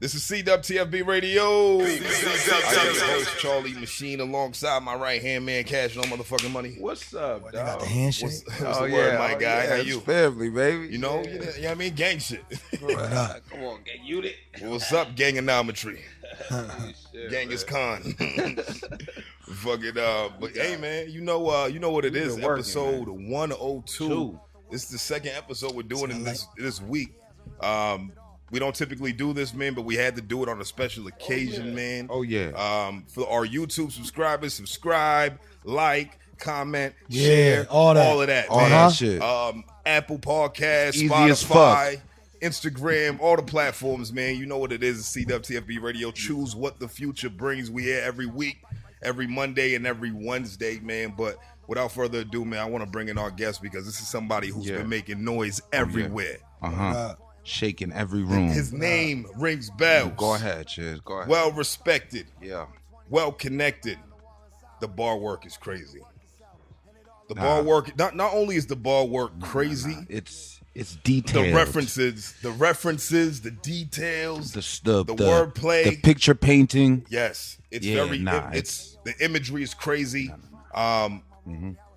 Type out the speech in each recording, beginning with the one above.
This is CWTFB Radio. I am your host, Charlie MaSheen, alongside my right-hand man, Cash No Motherfucking Money. What's up, dog? Got the handshake. What's the word, my guy? How you? Family, baby. You know what I mean? Gang shit. Come on, gang unit. What's up, gangonometry? Gang is con. Fuck it up. But hey, man, you know what it is. Episode 102. This is the second episode we're doing in this week. We don't typically do this, man, but we had to do it on a special occasion, man. Oh, yeah. For our YouTube subscribers, subscribe, like, comment, share, all of that, all man. that shit. Apple Podcasts, Easy Spotify, Instagram, all the platforms, man. You know what it is. It's CWTFB Radio. Choose what the future brings. We here every week, every Monday and every Wednesday, man. But without further ado, man, I want to bring in our guest because this is somebody who's been making noise everywhere. Shaking every room. His name rings bells. Go ahead, Chiz. Go ahead. Well respected. Yeah. Well connected. The bar work is crazy. The bar work, not only is the bar work crazy, it's detailed. The references, the details, the wordplay, the picture painting. Yes, it's the imagery is crazy. And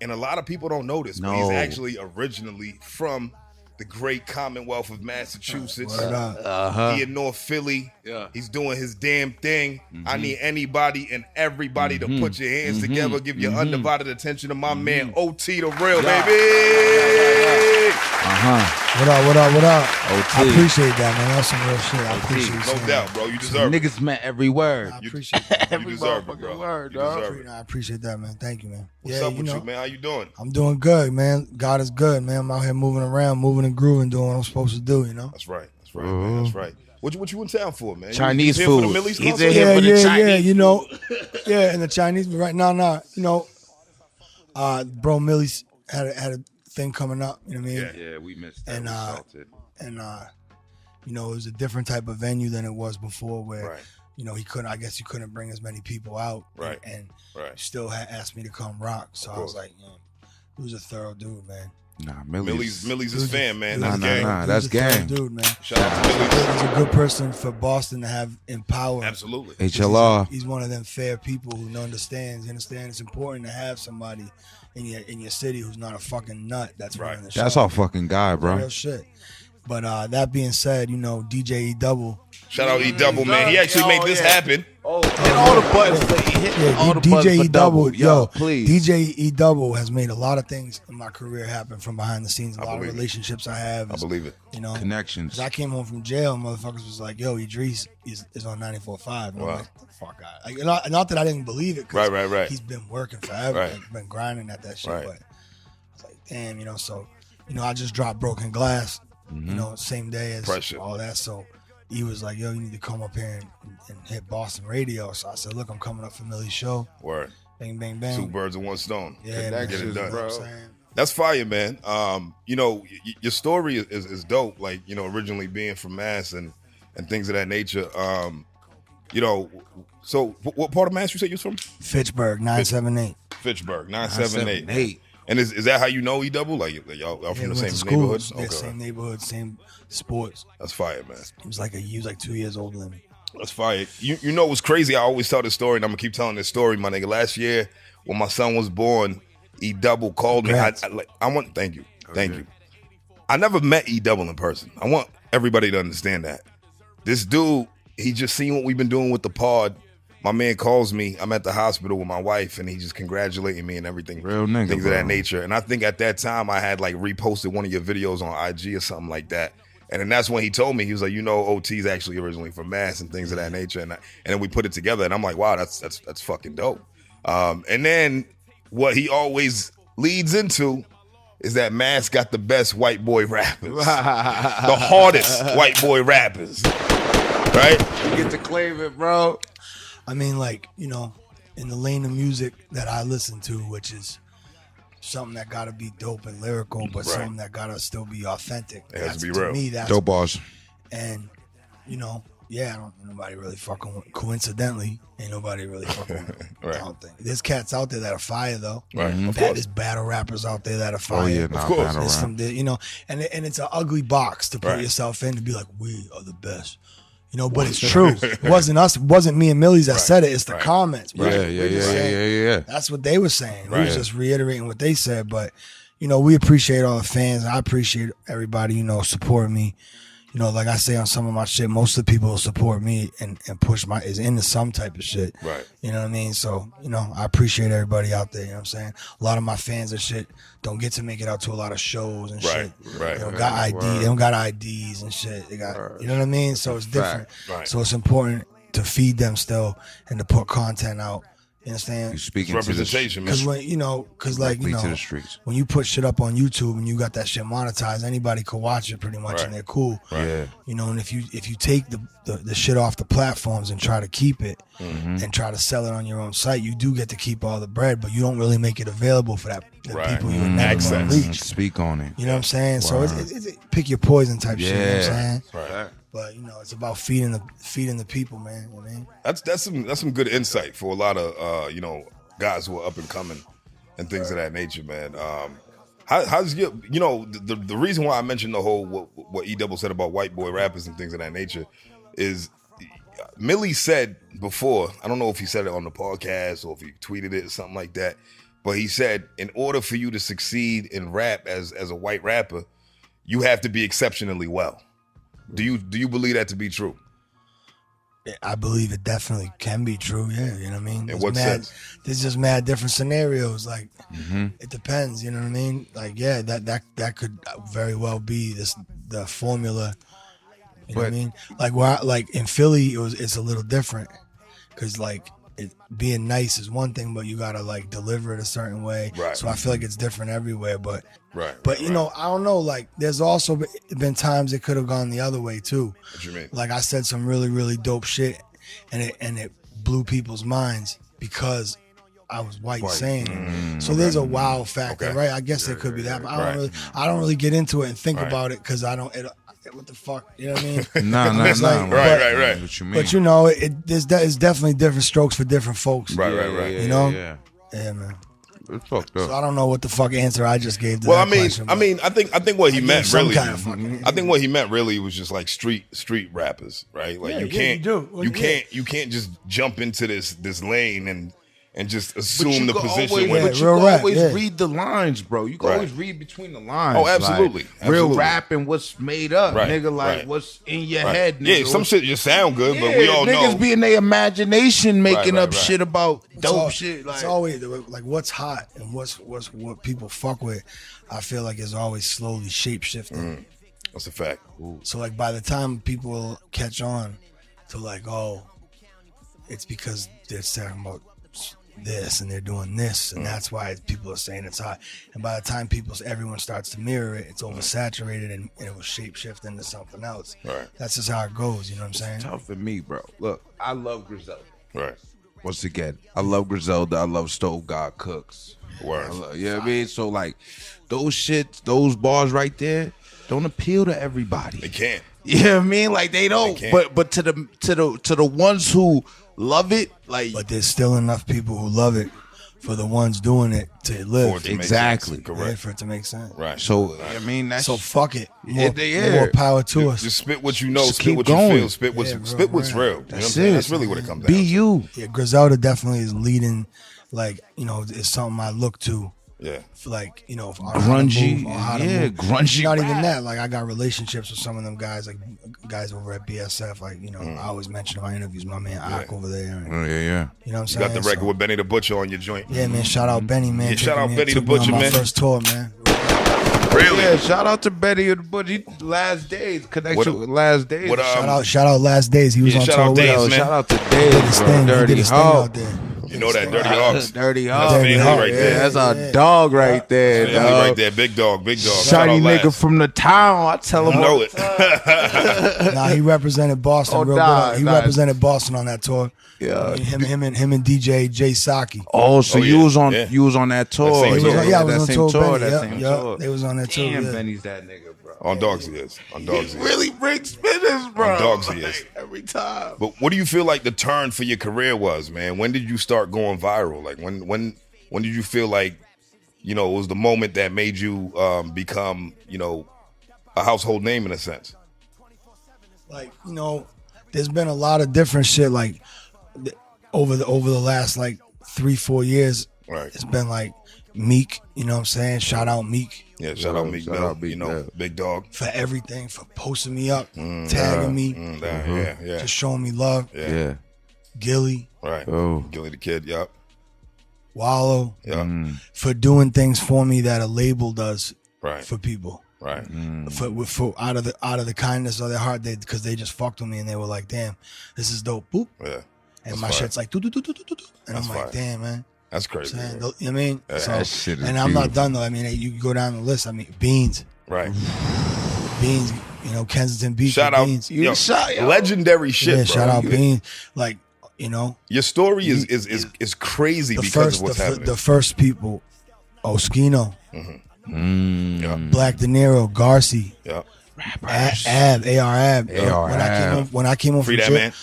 a lot of people don't know this, but he's actually originally from the great Commonwealth of Massachusetts. He in North Philly. Yeah. He's doing his damn thing. I need anybody and everybody to put your hands together, give your undivided attention to my man OT the Real, baby. What up? OT. I appreciate that, man. That's some real shit. I appreciate it. No doubt, bro. You deserve it. Niggas meant every word. I appreciate that. You deserve it, bro. Word, you deserve it. I appreciate that, man. Thank you, man. What's up with you, man? How you doing? I'm doing good, man. God is good, man. I'm out here moving around, moving and grooving, doing what I'm supposed to do, you know? That's right, man. That's right. What you in town for, man? Chinese you food. For the Millyz He's concert? in here for the Chinese yeah, you know. Yeah, and the Chinese, right now, you know, bro, Millyz had a thing coming up, you know what I mean? Yeah, we missed that. And you know, it was a different type of venue than it was before where, you know, he couldn't bring as many people out. Right. And still had asked me to come rock. So I was like, he was a thorough dude, man. Nah, Millyz is fan, man. Nah, that's gang. Dude, man. Shout out to Millyz. He's a good person for Boston to have in power. Absolutely. HLR. He's one of them fair people who understands. You understand it's important to have somebody in your city who's not a fucking nut. That's running the show. That's our fucking guy, bro. Real shit. But that being said, you know, DJ E-Double. Shout out E-Double, man. He actually made this happen. Hit all the buttons. All the buttons DJ for E-Double, yo, please. DJ E-Double has made a lot of things in my career happen from behind the scenes. A lot of relationships I have. I believe it. You know, connections. I came home from jail, motherfuckers was like, "Yo, Idris is on 94.5." And I'm like, "Fuck out!" Not that I didn't believe it. Right. He's been working forever. Right. Like, been grinding at that shit. Right. But it's like, damn, you know. So, you know, I just dropped Broken Glass. You know, same day as Pressure. all that. So he was like, "Yo, you need to come up here and hit Boston radio." So I said, "Look, I'm coming up for Millie's show." Word. Bang, bang, bang. 2 birds with 1 stone. Yeah, Get it done. Bro. That's fire, man. You know, your story is dope. Like, you know, originally being from Mass and things of that nature. You know, so what part of Mass you said you're from? Fitchburg, 978. Fitchburg, 978. And is that how you know E-Double? Like y'all from the same neighborhood? Yeah, same neighborhood, same sports. That's fire, man. He was like 2 years older than me. That's fire. You know what's crazy? I always tell this story, and I'm gonna keep telling this story, my nigga. Last year, when my son was born, E-Double called me. Thank you. I never met E-Double in person. I want everybody to understand that. This dude, he just seen what we've been doing with the pod. My man calls me. I'm at the hospital with my wife, and he just congratulating me and everything. Real nigga, things of that nature. And I think at that time I had like reposted one of your videos on IG or something like that. And then that's when he told me, he was like, you know, OT's actually originally from Mass and things of that nature. And then we put it together, and I'm like, wow, that's fucking dope. And then what he always leads into is that Mass got the best white boy rappers, the hardest white boy rappers, right? You get to claim it, bro. I mean, like, you know, in the lane of music that I listen to, which is something that gotta be dope and lyrical, but something that gotta still be authentic. It has to be real. To me, that's dope bars. And, you know, nobody really fucking with, coincidentally, ain't nobody really fucking with, I don't think. There's cats out there that are fire, though. Right, of course. There's battle rappers out there that are fire. Oh, yeah, of course. There's some, you know, and it's an ugly box to put yourself in to be like, we are the best. You know, but it's true. It wasn't us. It wasn't me and Millyz that said it. It's the comments. Bro. Yeah. That's what they were saying. We was just reiterating what they said. But, you know, we appreciate all the fans. I appreciate everybody, you know, supporting me. You know, like I say on some of my shit, most of the people who support me and push is into some type of shit. Right. You know what I mean? So, you know, I appreciate everybody out there. You know what I'm saying? A lot of my fans and shit don't get to make it out to a lot of shows and shit. Right. They don't got ID. They don't got IDs and shit. They got, you know what I mean? So it's different. Right. So it's important to feed them still and to put content out. You understand? You speaking representation, because when like you know, to the streets. When you put shit up on YouTube and you got that shit monetized, anybody could watch it pretty much, and they're cool. Right. Yeah. You know, and if you take the shit off the platforms and try to keep it and try to sell it on your own site, you do get to keep all the bread, but you don't really make it available for the people you would never gonna reach. Speak on it. You know what I'm saying? So it's pick your poison type shit. You know what I'm saying? Right. But you know, it's about feeding the people, man. You know what I mean? That's some good insight for a lot of you know, guys who are up and coming and things of that nature, man. How's your, you know, the reason why I mentioned the whole what E-Double said about white boy rappers and things of that nature is Millie said before, I don't know if he said it on the podcast or if he tweeted it or something like that, but he said in order for you to succeed in rap as a white rapper, you have to be exceptionally well. Do you believe that to be true? I believe it definitely can be true. Yeah, you know what I mean. In what sense? There's just mad different scenarios. Like it depends. You know what I mean. Like that could very well be the formula. You know what I mean. Like in Philly, it's a little different because like being nice is one thing, but you gotta like deliver it a certain way. Right. So I feel like it's different everywhere. But you right. know, I don't know. Like there's also been times it could have gone the other way too. What you mean? Like I said some really, really dope shit, and it blew people's minds because I was white saying it. So there's a wow factor, right? I guess there could be that, but I don't really get into it and think about it because I don't. What the fuck? You know what I mean? Nah. Right. What you mean? But you know, it's definitely different strokes for different folks. Right. You know? Yeah, man. It's fucked up. So I don't know what the fuck answer I just gave to Well, that question, I mean, I think what he meant some really, kind of fucking- I think what he meant really was just like street rappers, right? Like you can't just jump into this lane and just assume the position. But you can always read the lines, bro. You can always read between the lines. Oh, absolutely. Like, real rap and what's made up, nigga. Like what's in your head, nigga. Yeah, some shit just sound good, but we all know niggas be in their imagination making up shit about dope shit. Like, it's always like what's hot and what people fuck with. I feel like is always slowly shape shifting. That's a fact. So like by the time people catch on to like, oh, it's because they're talking about this and they're doing this and that's why people are saying it's hot, and by the time everyone starts to mirror it, it's oversaturated and it will shape shift into something else. That's just how it goes, you know what I'm saying? It's tough for me, bro. Look, I love Griselda. Once again, I love Griselda. I love Stove God Cooks. You know what I mean? So like those bars right there don't appeal to everybody. They can't. You know what I mean? Like they don't. But to the ones who love it, like, but there's still enough people who love it for the ones doing it to live. Exactly. Correct. For it to make sense. Right. So I mean, that's so fuck it. More power to us. Just spit what you know. Just spit keep what going. you feel. Spit what's real. You know what I'm saying? That's really what it comes down to. Be you. Yeah, Griselda definitely is leading. Like, you know, it's something I look to. Yeah. For like, you know, grungy. Grungy. Not even that. Like, I got relationships with some of them guys, like guys over at BSF. Like, you know, I always mention in my interviews, my man Ak over there. And, You know what I'm saying? You got the record with Benny the Butcher on your joint. Yeah, man. Shout out Benny, man. Yeah, shout out Benny the Butcher, man. My first tour, man. Really? Yeah, shout out to Benny the Butcher. Last Days connection with Last Days. Shout out Last Days. He was on tour with us. Shout out to Days, bro. Dirty out there. You know that Dirty Hawks. Dirty Hawks. That's family right there. That's our dog right there. Family right there. Big dog. Shiny nigga from the town. I tell him. Know it. Nah, he represented Boston real good. He represented Boston on that tour. Yeah. Him and DJ Jay Saki. Oh, so you was on that tour. I was on tour. Tour. They was on that tour. Damn, Benny's that nigga, bro. On Dogs he is. On Dogs he is. Really brings spinners, bro. On Dogs he is. Every time. But what do you feel like the turn for your career was, man? When did you start going viral? Like when did you feel like, you know, it was the moment that made you become, you know, a household name in a sense? Like, you know, there's been a lot of different shit like over the last like 3-4 years. Right. It's been like Meek, you know what I'm saying? Shout out Meek. Yeah, shout out Meek Mill, you know, big dog. For everything, for posting me up, tagging me, just showing me love. Yeah. Gilly. Right. Gilly the Kid, yup. Wallow. For doing things for me that a label does for people. Right. For out of the kindness of their heart, because they just fucked with me and they were like, damn, this is dope. Boop. Yeah. And my shit's like, and I'm like, damn, man. That's crazy. You know what I mean? Yeah. So, That shit is and I'm not done though. I mean, you go down the list. I mean, Beans. Right. Beans, you know, Kensington Beach. Shout out. Beans. Yo, legendary shit, yeah, bro. shout out Beans. Like, you know. Your story is crazy because of what's happening. The first people, Oskino, Black De Niro, Garci, Ab. When I came home Free from that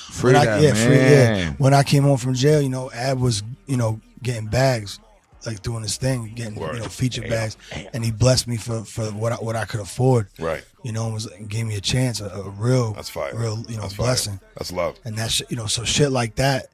jail, man. When I came home from jail, you know, Ab was, you know, getting bags, like doing his thing, getting you know, feature bags, and he blessed me for what I could afford. Right. You know, and gave me a chance, a real, that's fire. Real, you know, that's blessing. Fire. That's love. And that's, you know, so shit like that.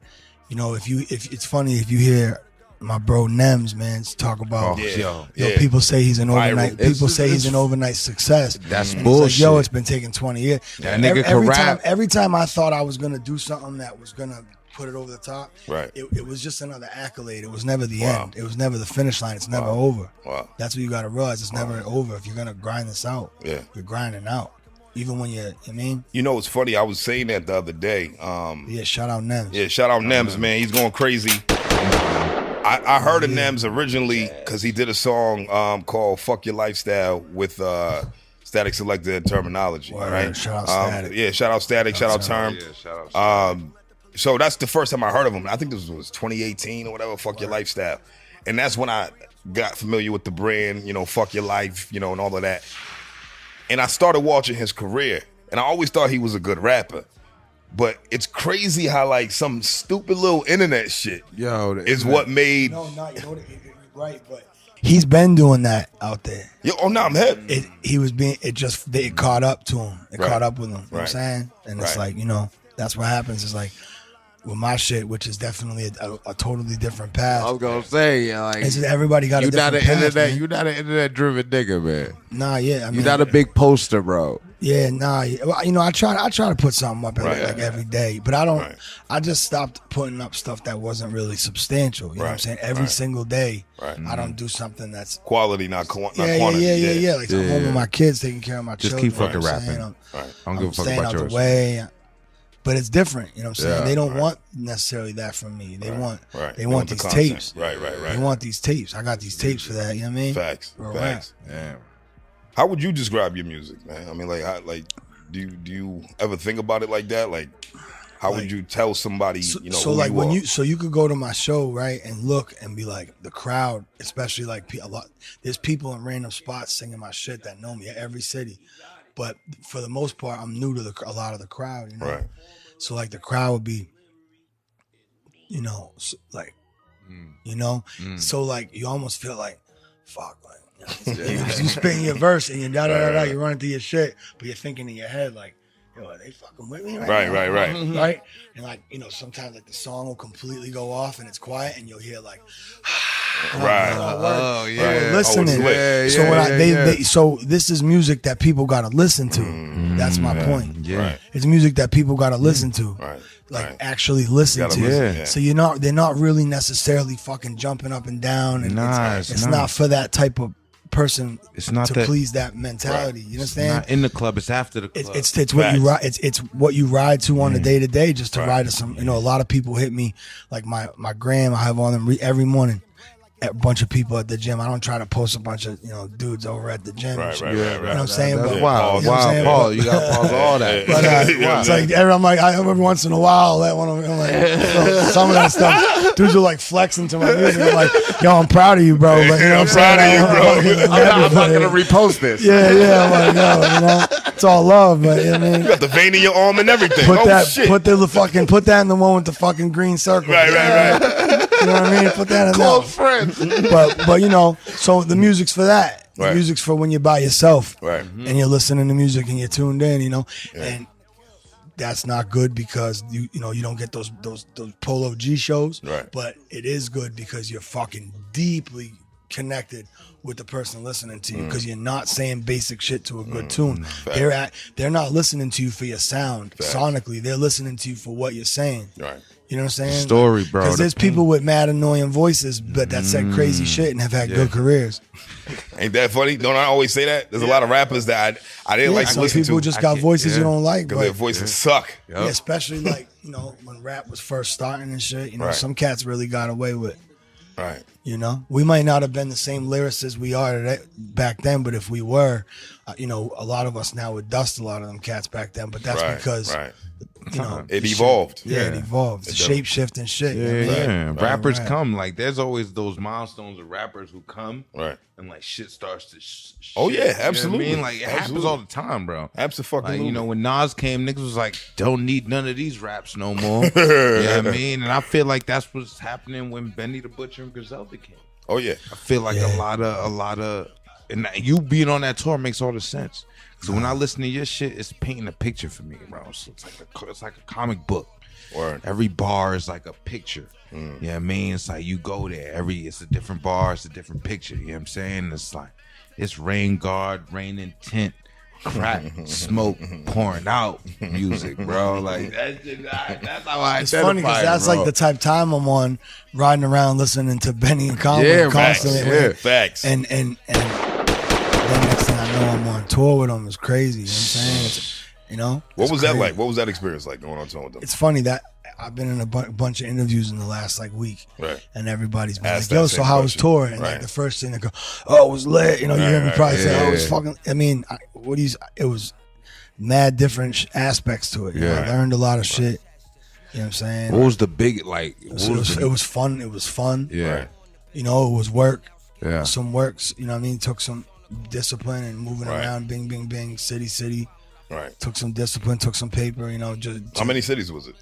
You know, if it's funny if you hear my bro Nems, man, talk about people say he's an overnight. People say he's an overnight success. That's and bullshit. It's like, yo, it's been taking 20 years. That nigga can rap. Every time I thought I was gonna do something that was gonna put it over the top, right? It was just another accolade. It was never the end. It was never the finish line. It's never over. Wow. That's what you got to realize. It's never over. If you're gonna grind this out, you're grinding out. Even when I mean? You know, it's funny. I was saying that the other day. Yeah, shout out Nems. Yeah, shout out Nems, man. He's going crazy. I heard of Nems originally because he did a song called Fuck Your Lifestyle with Static Selector and Terminology. Right? Shout out Static. Yeah, shout out Static, shout out Term. Yeah, shout out so that's the first time I heard of him. I think this was 2018 or whatever, Fuck Your Lifestyle. And that's when I got familiar with the brand, you know, Fuck Your Life, you know, and all of that. And I started watching his career, and I always thought he was a good rapper. But it's crazy how, like, some stupid little internet shit is what made... No, you're right, but he's been doing that out there. I'm head. It caught up to him. It caught up with him. You know what I'm saying? And it's like, you know, that's what happens. It's like, with my shit, which is definitely a totally different path. I was gonna say, like, it's just everybody got a different path. You're not an internet-driven nigga, man. Nah, yeah. I mean, you're not a big poster, bro. Yeah, nah. Well, you know, I try to put something up every day, but I don't. Right. I just stopped putting up stuff that wasn't really substantial. You know what I'm saying? Every single day, I don't do something that's quality, not quantity. Yeah. Like I'm home with my kids, taking care of my just children. Just keep fucking rapping. I don't give a fuck about about yours. yours. The way. But it's different, you know what I'm saying? They don't want necessarily that from me. They want these tapes. Right. They want these tapes. I got these tapes for that, you know what I mean? Facts. Damn. How would you describe your music, man? I mean, do you ever think about it like that? Like, how would you tell somebody, you know, so who like you are? so you could go to my show, right, and look and be like, the crowd, especially like there's people in random spots singing my shit that know me, every city. But for the most part, I'm new to a lot of the crowd, you know? Right. So like the crowd would be, you know, like, you know, so like you almost feel like, fuck, like, you spitting your verse and you're you're running through your shit, but you're thinking in your head like, yo, are they fucking with me right now? Right. And like, you know, sometimes like the song will completely go off and it's quiet and you'll hear like, listening. So this is music that people gotta listen to. That's my point. Yeah. It's music that people gotta listen to. Actually listen to. So they're not really necessarily fucking jumping up and down, and it's not for that type of person. It's not to please that mentality. You understand? It's not in the club. It's after the club. It's what you ride. It's what you ride to on a day to day, just to ride to some. You know, a lot of people hit me like my gram. I have on them every morning. A bunch of people at the gym. I don't try to post a bunch of dudes over at the gym. Right. You know what I'm saying? But wow, Paul, you got to pause all that. But it's like I'm like every once in a while that one. I'm like some of that stuff. Dudes are like flexing to my music. I'm like, yo, I'm proud of you, bro. But you know what I'm saying? I'm not gonna repost this. Yeah. I'm like, yo, you know, it's all love, but you know what I mean? You got the vein in your arm and everything. Put that in the one with the fucking green circle. Right. You know what I mean? Put that in close friends. But you know, so the music's for that. The music's for when you're by yourself, right? And you're listening to music and you're tuned in, you know. And that's not good because you don't get those Polo G shows. Right. But it is good because you're fucking deeply connected with the person listening to you because you're not saying basic shit to a good tune. They're not listening to you for your sound sonically. They're listening to you for what you're saying. Right. You know what I'm saying? Story, bro. Because there's people with mad annoying voices, but that said crazy shit and have had good careers. Ain't that funny? Don't I always say that? There's a lot of rappers that I didn't like to listen to. Some people just got voices you don't like. Because their voices suck. Yeah, especially like, when rap was first starting and shit, some cats really got away with. Right. We might not have been the same lyricists we are today, back then, but if we were, a lot of us now would dust a lot of them cats back then. But that's because, it evolved. It evolved. It's shape shifting shit. Yeah. Rappers come. Like, there's always those milestones of rappers who come. Right. And, like, shit starts to Oh, yeah, absolutely. You know what I mean? Like, it happens all the time, bro. Absolutely. Like, when Nas came, niggas was like, don't need none of these raps no more. You know what I mean? And I feel like that's what's happening when Benny the Butcher and Griselda came. Oh, yeah. I feel like a lot of, and you being on that tour makes all the sense. Because when I listen to your shit, it's painting a picture for me, bro. So it's like a comic book. Word. Every bar is like a picture. You know what I mean? It's like you go there. It's a different bar. It's a different picture. You know what I'm saying? It's like, it's rain guard, rain intent, crack, smoke, pouring out music, bro. Like, that's how I It's funny because that's like the type time I'm on, riding around listening to Benny and Conway constantly. Facts. And then next thing I know, I'm on tour with them. It's crazy. You know what I'm saying? What was that like? What was that experience like going on tour with them? It's funny that I've been in a bunch of interviews in the last week, right? And everybody's been like, "Yo, so how was tour?" And like the first thing they go, "Oh, it was lit." You hear me probably say, "Oh, it was fucking." I mean, it was mad different aspects to it. I learned a lot of shit. You know what I'm saying? What was the big like? It was fun. It was fun. Yeah. Right. It was work. Yeah. Some works. You know what I mean? Took some discipline and moving around, bing, bing, bing, city. Right. Took some discipline. Took some paper. How many cities was it?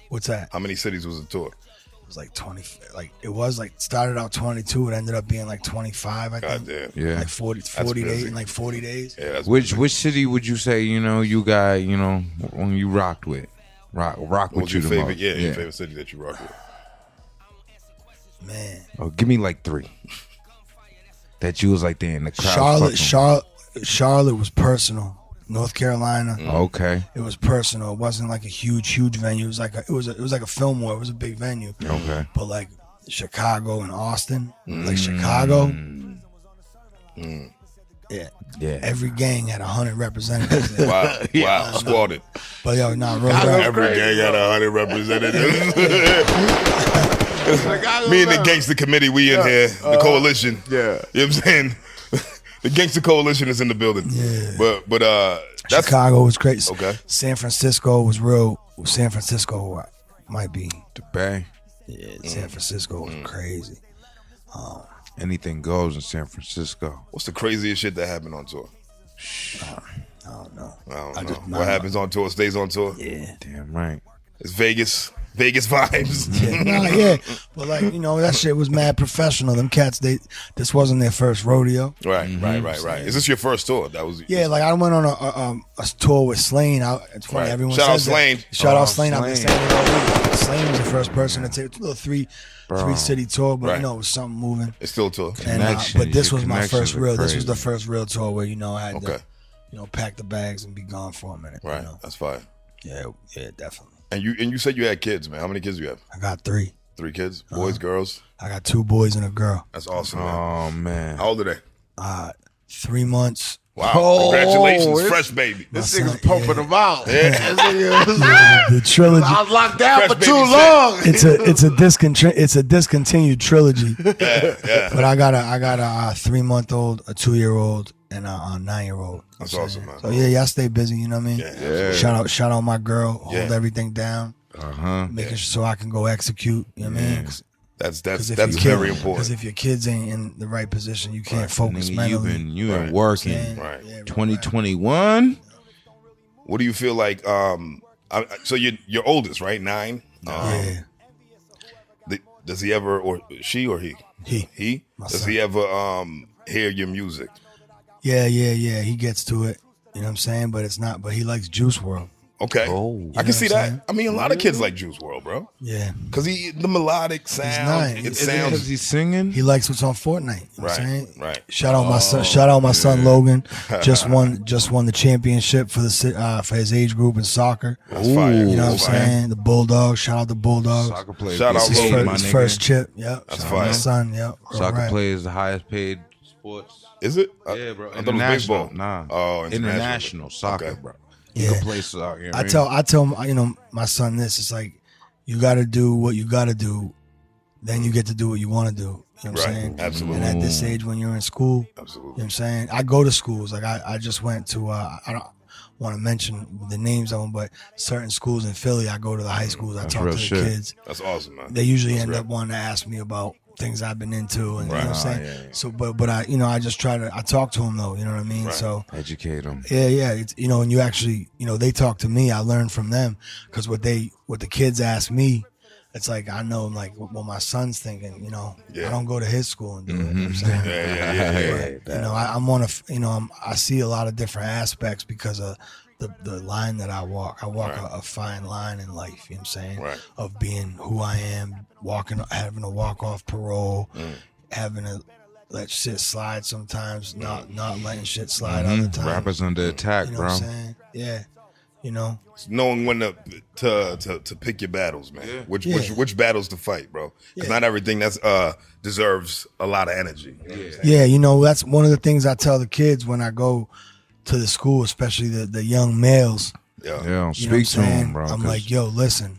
What's that? How many cities was the tour? It was like 20. Like it was like started out 22. It ended up being like 25. I think. Damn. Yeah. Like 40 days. In like 40 days. Yeah. Which city would you say you got when you rocked with? Rock what with was you your the favorite? most? Yeah, your favorite city that you rocked with. Man. Oh, give me like 3. That you was like there in the crowd. Charlotte was personal. North Carolina. Okay. It was personal. It wasn't like a huge venue. It was like it was like a Fillmore. It was a big venue. Okay. But like Chicago and Austin, like Chicago. Yeah. Every gang had 100 representatives there. Wow. Squatted. But real rap. Every gang had 100 representatives. Me and the Gangster Committee, we in here. The coalition. Yeah. You know what I'm saying? The Gangster Coalition is in the building. Yeah. But that's Chicago was great. Okay. San Francisco was real. San Francisco might be the Bay. Yeah, San Francisco was crazy. Anything goes in San Francisco. What's the craziest shit that happened on tour? I don't know. What happens on tour stays on tour. Yeah. Damn right. It's Vegas vibes. Yeah. But like, that shit was mad professional. Them cats, this wasn't their first rodeo. Right. Is this your first tour? That was like I went on a tour with Slane. It's funny, everyone Shout out says Slane. That. Shout out Slane. I've been saying it all week. Slane was the first person to take a little three city tour, but it was something moving. It's still a tour. But this was my first real. This was the first real tour where I had to pack the bags and be gone for a minute. Right. That's fine. Yeah, definitely. And you said you had kids, man. How many kids do you have? I got 3. 3 kids? Boys, girls? I got 2 boys and a girl. That's awesome, man. Oh, man. How old are they? 3 months. Wow. Congratulations, fresh baby. This nigga's pumping them out. The trilogy. I was locked down Fresh for too baby long. It's a discontinued trilogy. Yeah. But I got a 3-month-old, a 2-year-old, and a 9-year-old. That's awesome, man. So yeah, I stay busy. You know what I mean? Yeah. Shout out my girl. Hold everything down. Making sure so I can go execute. You know what I mean? That's very important. Because if your kids ain't in the right position, you can't focus mentally. You've been working. Right. 2021. What do you feel like? So you're oldest, right? 9. Yeah. Does he ever, or she or he? He. Does he ever hear your music? Yeah. He gets to it. You know what I'm saying? But it's not. But he likes Juice WRLD. Okay, I can see that. I mean, a lot of kids like Juice WRLD, bro. Yeah, because the melodic sound. Nice. It sounds because he's singing. He likes what's on Fortnite. You know right, what I'm saying? Right. Shout out my son. Shout out my son Logan. Just won the championship for his age group in soccer. That's fire. You know what I'm saying? The Bulldogs. Shout out the Bulldogs. Soccer players. Shout out Logan, my his nigga. first chip. Yep. That's Shout fire. out my son. Yep. Soccer players the highest paid sports. Is it? Yeah, bro. I thought it was baseball. Nah. Oh, international soccer, okay. bro. Yeah. You can play soccer. You know I tell my son this. It's like you got to do what you got to do, then you get to do what you want to do. You know what I'm saying? Absolutely. And at this age, when you're in school, absolutely. You know what I'm saying? I go to schools. Like I just went to. I don't want to mention the names of them, but certain schools in Philly, I go to the high schools. I talk to the kids. That's awesome, man. They usually end up wanting to ask me about things I've been into, and you know what I'm saying. Yeah. So, but I, I just try to. I talk to them though. You know what I mean? So educate them. Yeah. It's, and you actually, they talk to me. I learn from them because what the kids ask me, it's like I know like what my son's thinking. I don't go to his school and do it. You know what I'm saying? Yeah. I'm on I see a lot of different aspects because of the line that I walk. I walk a fine line in life. You know what I'm saying? Right. Of being who I am, having to walk off parole, having to let shit slide sometimes, not letting shit slide other times. Rappers under attack, You know bro. what I'm saying? Yeah. Knowing when to pick your battles, man. Yeah. Which battles to fight, bro. Because not everything that's deserves a lot of energy. Yeah, that's one of the things I tell the kids when I go to the school, especially the young males. Yeah, speak to them, bro. I'm like, yo, listen,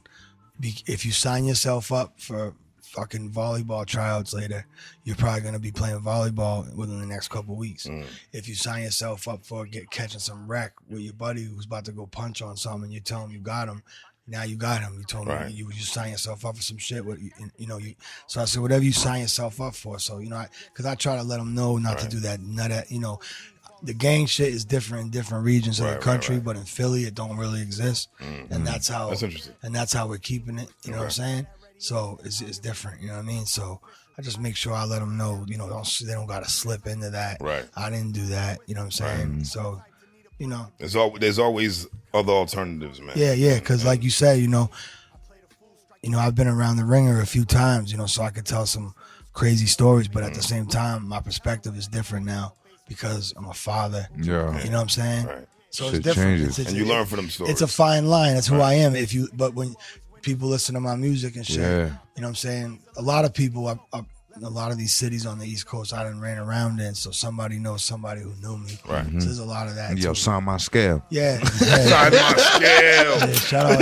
if you sign yourself up for fucking volleyball tryouts later, you're probably going to be playing volleyball within the next couple of weeks. If you sign yourself up for catching some wreck with your buddy who's about to go punch on something and you tell him you got him, now you got him. You told me you sign yourself up for some shit. So I said, whatever you sign yourself up for. So, because I try to let them know not to do that. The gang shit is different in different regions of the country, but in Philly, it don't really exist. And that's interesting. And that's how we're keeping it. You know what I'm saying? So it's different. You know what I mean? So I just make sure I let them know, they don't got to slip into that. Right. I didn't do that. You know what I'm saying? So, there's always other alternatives, man. Yeah. Because like you said, I've been around the ringer a few times, so I could tell some crazy stories, but at the same time, my perspective is different now because I'm a father. Yeah. You know what I'm saying? Right. So Shit it's different. changes. And you learn from them stories. It's a fine line. That's who I am. But when people listen to my music and shit, Yeah. you know what I'm saying? A lot of people, a lot of these cities on the East Coast, I done ran around in, so somebody knows somebody who knew me. Right. So there's a lot of that. Yo, too. sign my scale. Yeah. Sign my scale. Yeah, shout out.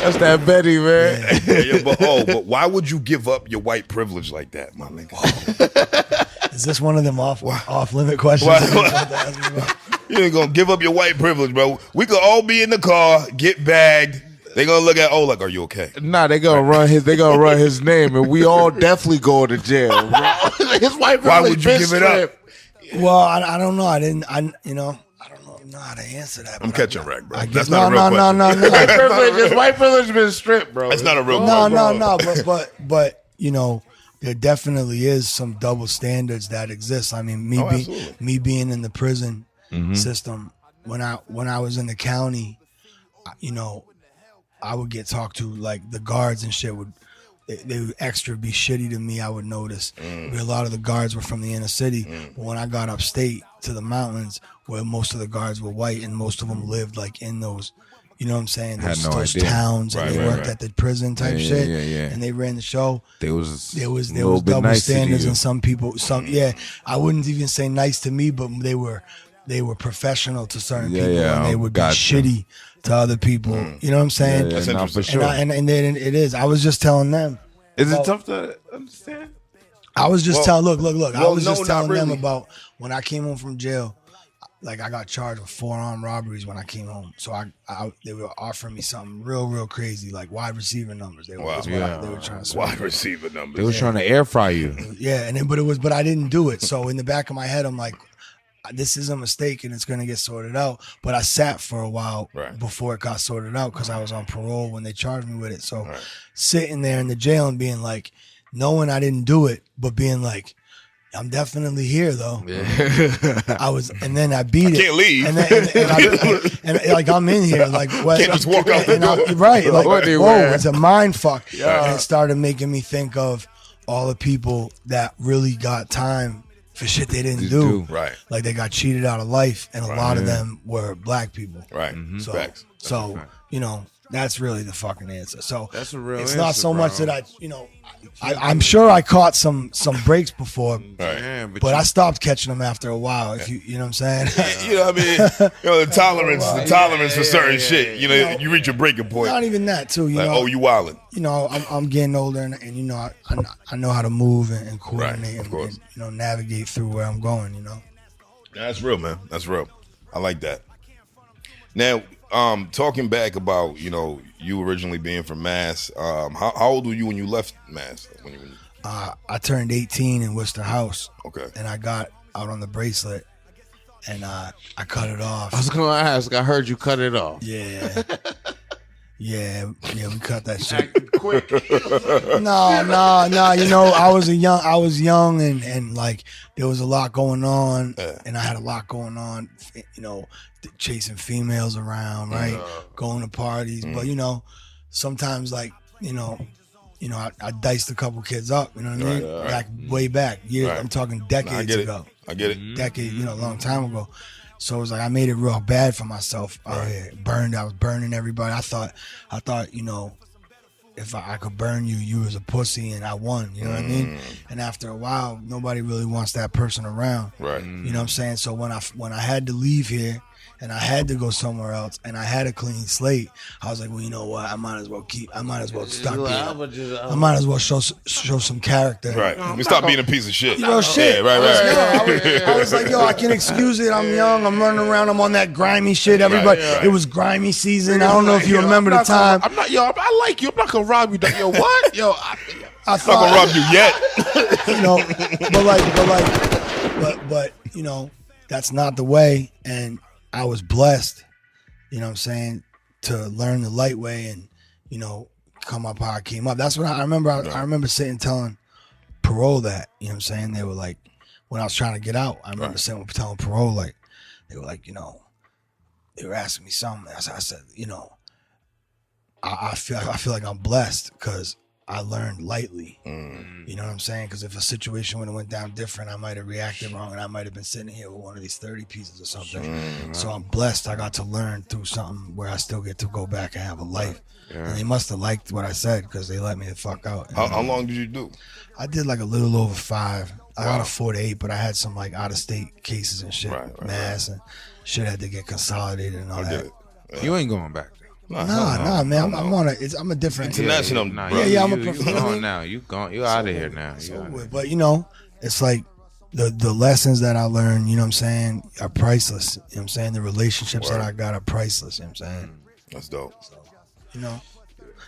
That's that Betty, man. Yeah, but why would you give up your white privilege like that, my nigga? Is this one of them off limit questions? You ain't gonna give up your white privilege, bro. We could all be in the car, get bagged. They gonna look at like, are you okay? Nah, they gonna run his name, and we all definitely go to jail, bro. His white privilege. Why would you give it up? Well, I don't know. I don't know how to answer that. I'm catching wreck, bro. I guess, That's not a real question. No. His white privilege been stripped, bro. That's not a real question. No. But there definitely is some double standards that exist. I mean, me being in the prison system, when I was in the county, I would get talked to, like the guards and shit would extra be shitty to me. I would notice. A lot of the guards were from the inner city, but when I got upstate to the mountains, where most of the guards were white and most of them lived like in those, you know what I'm saying? Those towns, and they worked at the prison type shit, and they ran the show. There was double nice standards, and some people, I wouldn't even say nice to me, but they were professional to certain people, and they would be shitty to other people. You know what I'm saying? That's interesting. For sure. And then it is. I was just telling them. Is it tough to understand? I was just telling. Look. I was just not telling them really. about when I came home from jail. Like I got charged with 4 armed robberies when I came home. So they were offering me something real crazy, like wide receiver numbers. They were trying to Wide receiver numbers. They was trying to air fry you. Yeah, but I didn't do it. So in the back of my head, I'm like, this is a mistake and it's gonna get sorted out. But I sat for a while before it got sorted out because I was on parole when they charged me with it. So sitting there in the jail and being like, knowing I didn't do it, but being like, I'm definitely here though. Yeah. I was, and then I beat it. Can't leave. And like I'm in here, like what? Can't just walk out the door. Right? Like What they whoa, wear. it's a mind fuck. Yeah. And it started making me think of all the people that really got time for shit they didn't do. Right. Like they got cheated out of life, and a lot of them were black people. Right. So, Facts. so you know, that's really the fucking answer. So That's a real it's answer, not so much bro. that I'm sure I caught some breaks before, Right. Yeah, but I stopped catching them after a while. If you know what I'm saying? You know what I mean? You know, the tolerance for certain shit. You know, you reach a breaking point. Not even that too. You Like, know, you wildin'. you know, I'm getting older, and you know, I know how to move and coordinate, Right, of course. and you know, navigate through where I'm going. You know, That's real, man. That's real. I like that. Now, talking back about, you know, you originally being from Mass, how old were you when you left Mass? I turned 18 in Worcester House. Okay. And I got out on the bracelet, and I cut it off. I was gonna ask. I heard you cut it off. Yeah. Yeah, we cut that shit. Quick. No. You know, I was young, and like there was a lot going on, and I had a lot going on. You know, chasing females around, right? Going to parties, but you know, sometimes like you know, I diced a couple kids up. You know what I mean? Right. Back way back, years. Right. I'm talking decades ago. I get it. Decade, you know, a long time ago. So it was like I made it real bad for myself out here. I was burning everybody. I thought, you know, if I could burn you, you was a pussy and I won. You know what I mean? And after a while, nobody really wants that person around. Right. You know what I'm saying? So when I had to leave here and I had to go somewhere else and I had a clean slate, I was like, well, you know what? I might as well start being. I might as well show some character. Right. Let me stop being a piece of shit. Yo, shit. Yeah, right. I was like, yo, I can excuse it. I'm young. I'm running around. I'm on that grimy shit. Everybody, Right. It was grimy season. I don't know if you remember the time. I'm not, yo. I like you. I'm not gonna rob you. Yo, what? Yo, I I'm not gonna rob you yet. you know, but you know, that's not the way. And I was blessed, you know what I'm saying, to learn the light way and, you know, come up how I came up. That's what I remember. I remember sitting telling Parole that, you know what I'm saying? They were like, when I was trying to get out, I remember telling Parole, like, they were like, you know, they were asking me something. I said, you know, I feel like I'm blessed because I learned lightly. You know what I'm saying? Because if a situation would have went down different, I might have reacted wrong and I might have been sitting here with one of these 30 pieces or something. So I'm blessed I got to learn through something where I still get to go back and have a life. And they must have liked what I said because they let me the fuck out. How long did you do? I did like a little over 5. I got a 4 to 8, but I had some like out of state cases and shit, Mass and shit had to get consolidated and all that. you ain't going back. Nah, man. I'm a different international. Yeah, I'm a professional. You going now? You out of here now. But you know, it's like the lessons that I learned, you know what I'm saying, are priceless. You know what I'm saying? The relationships that I got are priceless, you know what I'm saying? That's dope. You know?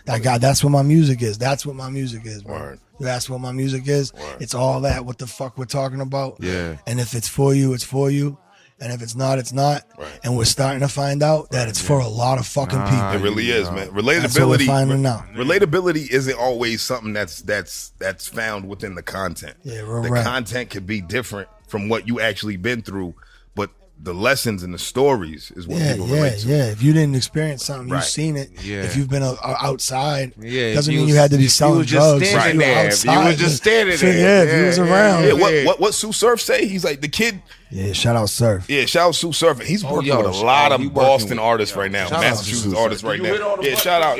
That's what my music is. That's what my music is, bro. Word. That's what my music is. It's all that what the fuck we're talking about. Yeah. And if it's for you, it's for you. And if it's not, it's not. Right. And we're starting to find out that it's for a lot of fucking people. It really is, man. Relatability. That's what we're finding out. Relatability isn't always something that's found within the content. Yeah, the content could be different from what you actually been through, but the lessons and the stories is what people relate to. Yeah. If you didn't experience something, Right. you've seen it. Yeah. If you've been outside, Yeah, doesn't if mean you you had to be was- selling if you was just drugs. standing You were there, if you was just standing there. Yeah, if you was around. Yeah, what Sue Surf say? He's like the kid. Yeah, shout out Surf. Yeah, shout out Sue Surf. He's working with a lot of Boston artists right now, Shout out Massachusetts to Sue artists Surf. right Did you hit all now. the Yeah,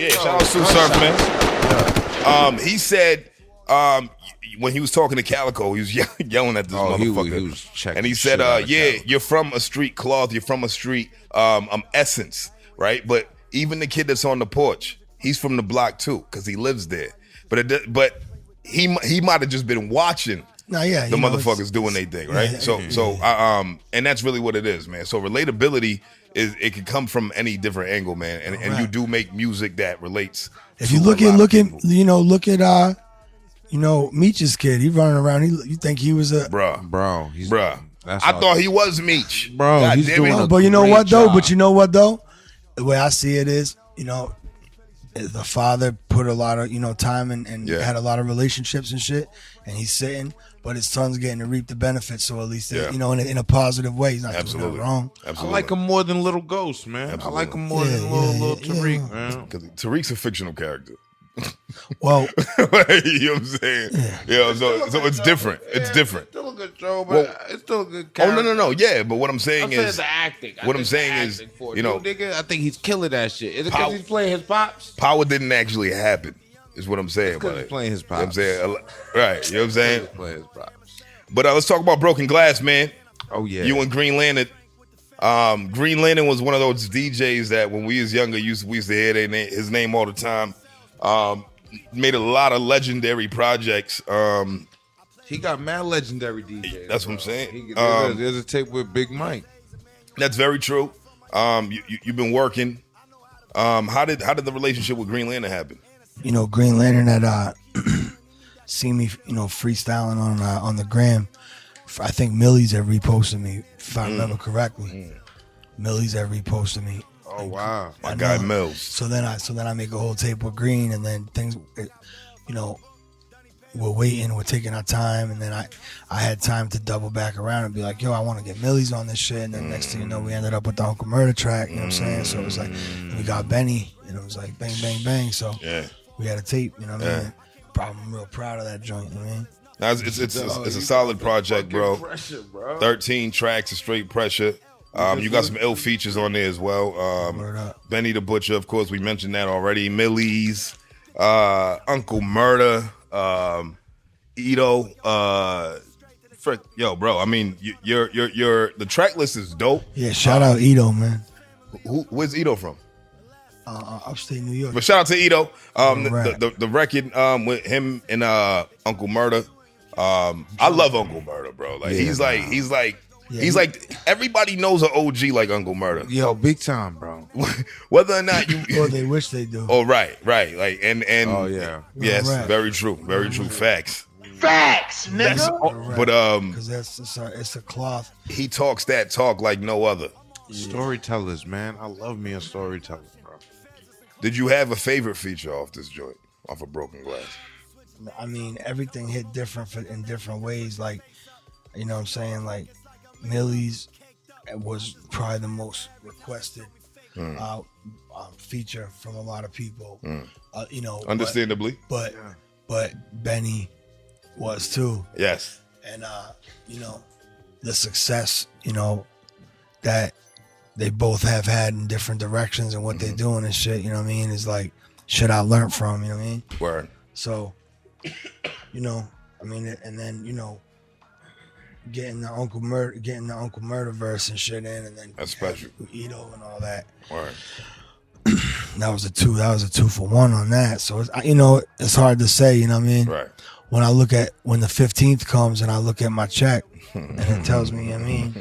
shout out Sue Surf, man. He said when he was talking to Calico, he was yelling at this motherfucker. He was checking and he the said, shit out of yeah, Calico. you're from a street cloth, you're from a street essence, right? But even the kid that's on the porch, he's from the block too, because he lives there. But he might have just been watching No, yeah, the you know, motherfuckers doing their thing, right? And that's really what it is, man. So relatability it can come from any different angle, man. And you do make music that relates. If you look at Meech's kid, he running around. You think he was a Bruh. He's I thought he was Meech. Bro, God he's damn doing it. a but you know great what though? job. But you know what though? The way I see it is, you know, the father put a lot of time and had a lot of relationships and shit, and he's sitting, but his son's getting to reap the benefits. So at least in a positive way, he's not doing nothing wrong. Absolutely. I like him more than Little Ghost, man. Absolutely. I like him more than little Tariq, man. Because Tariq's a fictional character. Well, you know what I'm saying? Yeah. So it's different. It's different. It's still a good show, but it's still a good character. Oh no. Yeah, but what I'm saying is the acting. What I'm saying is, nigga, I think he's killing that shit. Is it because he's playing his pops? Power didn't actually happen. Is what I'm saying about it. He's playing his pops. You know what I'm saying? Right. You know what I'm saying? He's playing his pops. But let's talk about Broken Glass, man. Oh yeah. You and Green Lantern. Green Lantern was one of those DJs that when we was younger, we used to hear his name all the time. Made a lot of legendary projects. He got mad legendary DJs. That's what I'm saying. There's a tape with Big Mike. That's very true. You've been working. How did the relationship with Green Lantern happen? Green Lantern had seen me, freestyling on the gram. I think Millyz had reposted me, if I remember correctly. Millyz had reposted me. Oh wow, my guy Mills. So then I make a whole tape with Green, and then things, we're waiting, we're taking our time, and then I had time to double back around and be like, yo, I want to get Millyz on this shit, and then next thing you know, we ended up with the Uncle Murder track. You know what I'm saying? So it was like we got Benny, and it was like bang bang bang. So we had a tape. You know what I mean? I'm real proud of that joint. You know what I mean? Now, it's a solid project, bro. Pressure, bro. 13 tracks of straight pressure. You got some ill features on there as well. Benny the Butcher, of course, we mentioned that already. Millyz, Uncle Murder, Ito. Yo, bro. I mean, your the track list is dope. Yeah, shout out Ito, man. Where's Ito from? Upstate New York. But shout out to Ito. The record with him and Uncle Murder. I love Uncle Murder, bro. Like he's like everybody knows an OG like Uncle Murder. Yo, big time, bro. Whether or not you or they wish they do. Oh, right. Like and oh yeah. Yes, right. Very true. Facts, nigga. But because it's a cloth. He talks that talk like no other. Storytellers, man. I love me a storyteller, bro. Did you have a favorite feature off this joint, off of Broken Glass? I mean, everything hit different in different ways. Like, you know what I'm saying? Like, Millyz was probably the most requested feature from a lot of people. Understandably. But Benny was too. Yes. And the success, that they both have had in different directions and what they're doing and shit, you know what I mean, is like shit I learned from, you know what I mean? Word. So, I mean, and then, getting the Uncle Murder verse and shit in, and then that's special. Ito and all that. Word. That was a 2-for-1 on that. So it's hard to say, you know what I mean? Right. When the 15th comes and I look at my check and it tells me, I mean,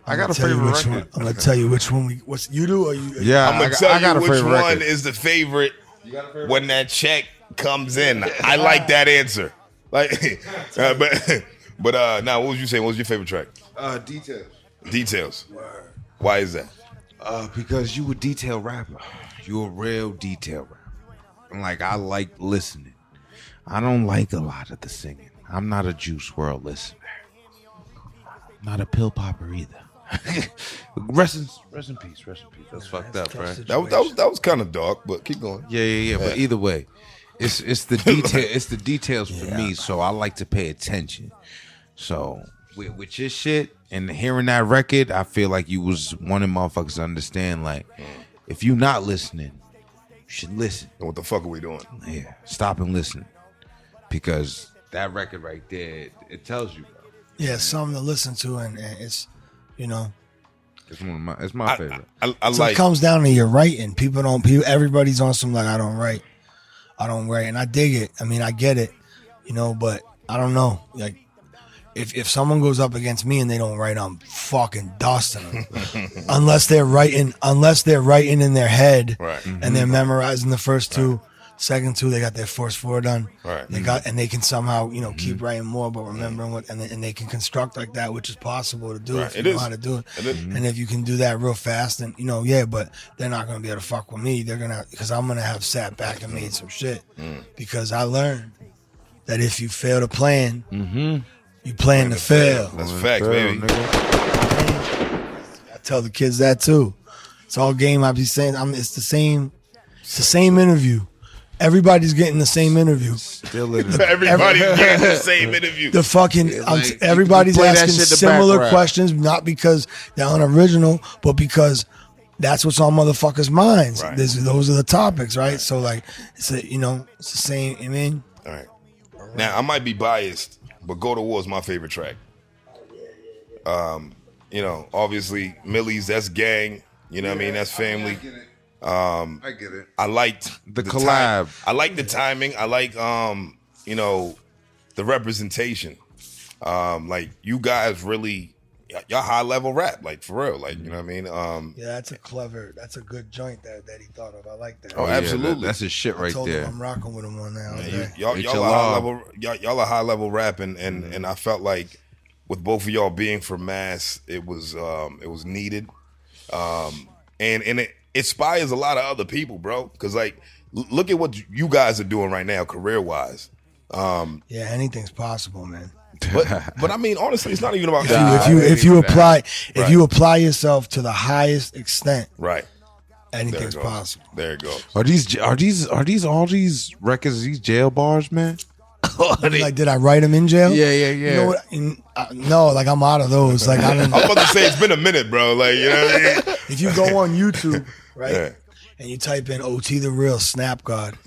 I got a favorite record. I'm gonna tell you which one you do or you. Yeah, I'm gonna tell you which one is the favorite when that check comes in. I like that answer. Like, but now, what was you saying? What was your favorite track? Details. Word. Why is that? Because you a detail rapper. You a real detail rapper. And like, I like listening. I don't like a lot of the singing. I'm not a Juice WRLD listener. Not a pill popper either. Rest in peace. That's fucked up, right? That was kind of dark, but keep going. Yeah. But either way, it's the detail. It's the details for me. So I like to pay attention. So with your shit and hearing that record, I feel like you was one of them motherfuckers to understand. Like, if you not listening, you should listen. And what the fuck are we doing? Yeah, stop and listen, because that record right there, it tells you, bro. Yeah, it's something to listen to, and it's, it's my favorite. So it comes down to your writing. Everybody's on some like I don't write, and I dig it. I mean, I get it, but I don't know. Like, if someone goes up against me and they don't write, I'm fucking dusting them. unless they're writing in their head, right, and they're memorizing the first two. Second two, they got their first four done. Right. They can somehow, keep writing more, but remembering what, and they can construct like that, which is possible to do if you know how to do it. And if you can do that real fast, then but they're not gonna be able to fuck with me. They're gonna, because I'm gonna have sat back and made some shit. Because I learned that if you fail to plan, you plan to fail. That's facts, baby. I tell the kids that too. It's all game. I be saying, it's the same interview. Everybody's getting the same interview. Everybody's getting the same interview. The fucking everybody's asking similar questions, not because they're unoriginal, but because that's what's on motherfuckers' minds. Right. Those are the topics, right? So like, it's the same. I mean, all right. Now I might be biased, but "Go to War" is my favorite track. Obviously Millyz, that's gang. You know what I mean? That's family. I get it. I liked the collab. I like the timing. I like the representation. Like you guys really, y'all high level rap, like for real, like you know what I mean. Yeah, that's a good joint that he thought of. I like that. Oh, absolutely, that's his shit right there. I'm rocking with him on that. Y'all are high level. Y'all are high level rap, and I felt like with both of y'all being from Mass, it was needed, and it inspires a lot of other people, bro. Because like, look at what you guys are doing right now, career wise. Yeah, anything's possible, man. But I mean, honestly, it's not even about if you apply yourself to the highest extent, right? Anything's possible. There it goes. Are these all these records? These jail bars, man. Like, did I write them in jail? Yeah. You know what? No, like I'm out of those. Like I was about to say it's been a minute, bro. Like you know what I mean? If you go on YouTube, right, and you type in "OT the Real Snap God,"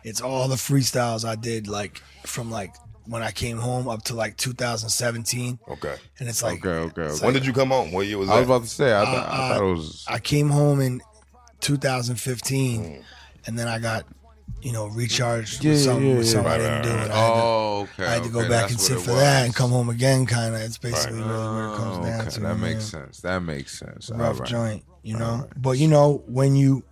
it's all the freestyles I did, like from like when I came home up to like 2017. Okay. And it's like, okay. When did you come home? What year was that? I was about to say, I thought it was. I came home in 2015, and then I got, recharged with something I didn't do. And I had to go back and sit for that and come home again, kind of. It's basically really where it comes down to. That makes sense. That makes sense. Rough joint, But, when you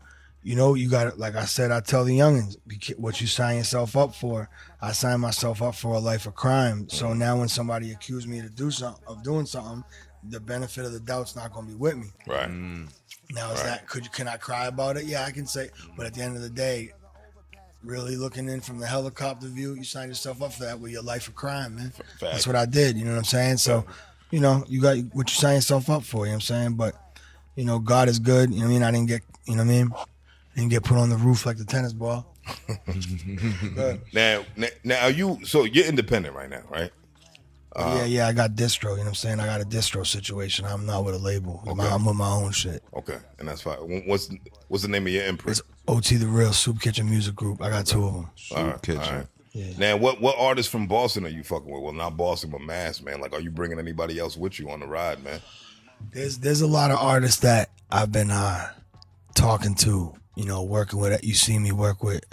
got it, like I said, I tell the youngins, what you sign yourself up for. I signed myself up for a life of crime. So now when somebody accused me of doing something, the benefit of the doubt's not going to be with me. Right. Now, can I cry about it? Yeah, I can say, but at the end of the day, really looking in from the helicopter view, you sign yourself up for that with your life of crime, man. That's what I did, you know what I'm saying? So, you got what you sign yourself up for, you know what I'm saying? But, God is good, you know what I mean? I didn't get, didn't get put on the roof like the tennis ball. Now you're independent right now, right? Yeah, I got distro, you know what I'm saying? I got a distro situation. I'm not with a label. Okay. I'm with my own shit. Okay, and that's fine. What's the name of your imprint? It's OT the Real Soup Kitchen Music Group. I got two of them. Soup Kitchen. All right. Yeah. Now, what artists from Boston are you fucking with? Well, not Boston, but Mass, man. Like, are you bringing anybody else with you on the ride, man? There's a lot of artists that I've been talking to, working with. You see me work with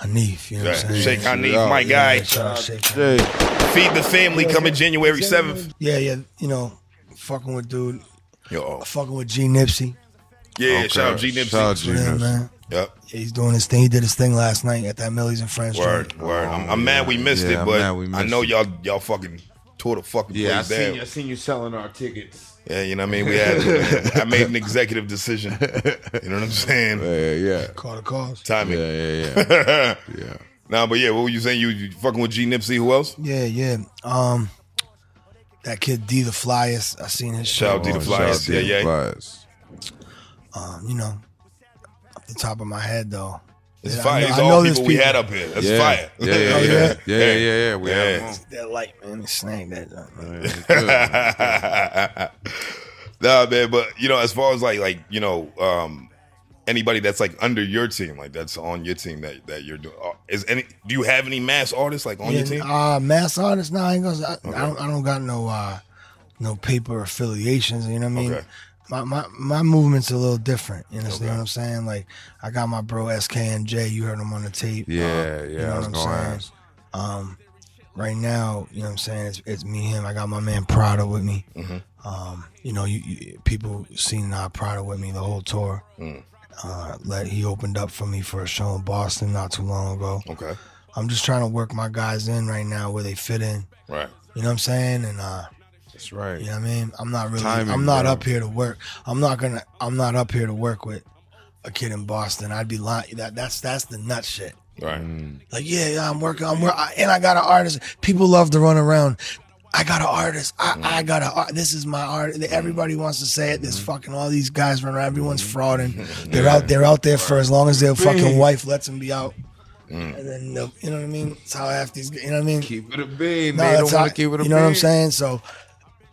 Hanif, you know what I'm saying? Sheikh Hanif, my guy. Feed the Family coming January 7th. Yeah, fucking with dude. Yo. Fucking with G Nipsey. Yeah, shout out G Nipsey. Shout out G Nipsey. Man. Yep. Yeah, he's doing his thing. He did his thing last night at that Millyz and Friends. Word. I'm mad we missed it, but I know y'all fucking tore the fucking place down. I seen you selling our tickets. Yeah, you know what I mean? I made an executive decision. You know what I'm saying? Yeah. Call the calls. Timing. Yeah. Nah, but yeah, what were you saying? You fucking with G Nipsey? Who else? Yeah. That kid D the Flyest. I seen his shout out D the Flyest. Yeah. Off the top of my head though. It's fire. These all people we had up here. That's fire. Yeah. We had them. That light, man. Snag that. Nah, man. But as far as like anybody that's like under your team, like that's on your team that you're doing, do you have any Mass artists like on your team? Mass artists? Nah, I don't got no paper affiliations. You know what I mean? Okay. My movement's a little different. You understand what I'm saying? Like I got my bro SKNJ. You heard him on the tape. Yeah. You know what I'm saying? Right now, you know what I'm saying? It's me, him. I got my man Prada with me. Mm-hmm. You people seen Prada with me the whole tour. He opened up for me for a show in Boston not too long ago. Okay. I'm just trying to work my guys in right now where they fit in. Right. You know what I'm saying? And that's right. You know what I mean? I'm not really. Timing, I'm not bro. up here to work. I'm not up here to work with a kid in Boston. I'd be lying. That's the nut shit. Right. Like I'm working. And I got an artist. People love to run around. I got an artist. I got an. This is my art. Everybody wants to say it. There's fucking all these guys running around. Everyone's frauding. They're out there for as long as their fucking wife lets them be out. And then you know what I mean. That's how half these. You know what I mean. Keep it a bean. No, They don't want to keep it a bean. You know what I'm saying? So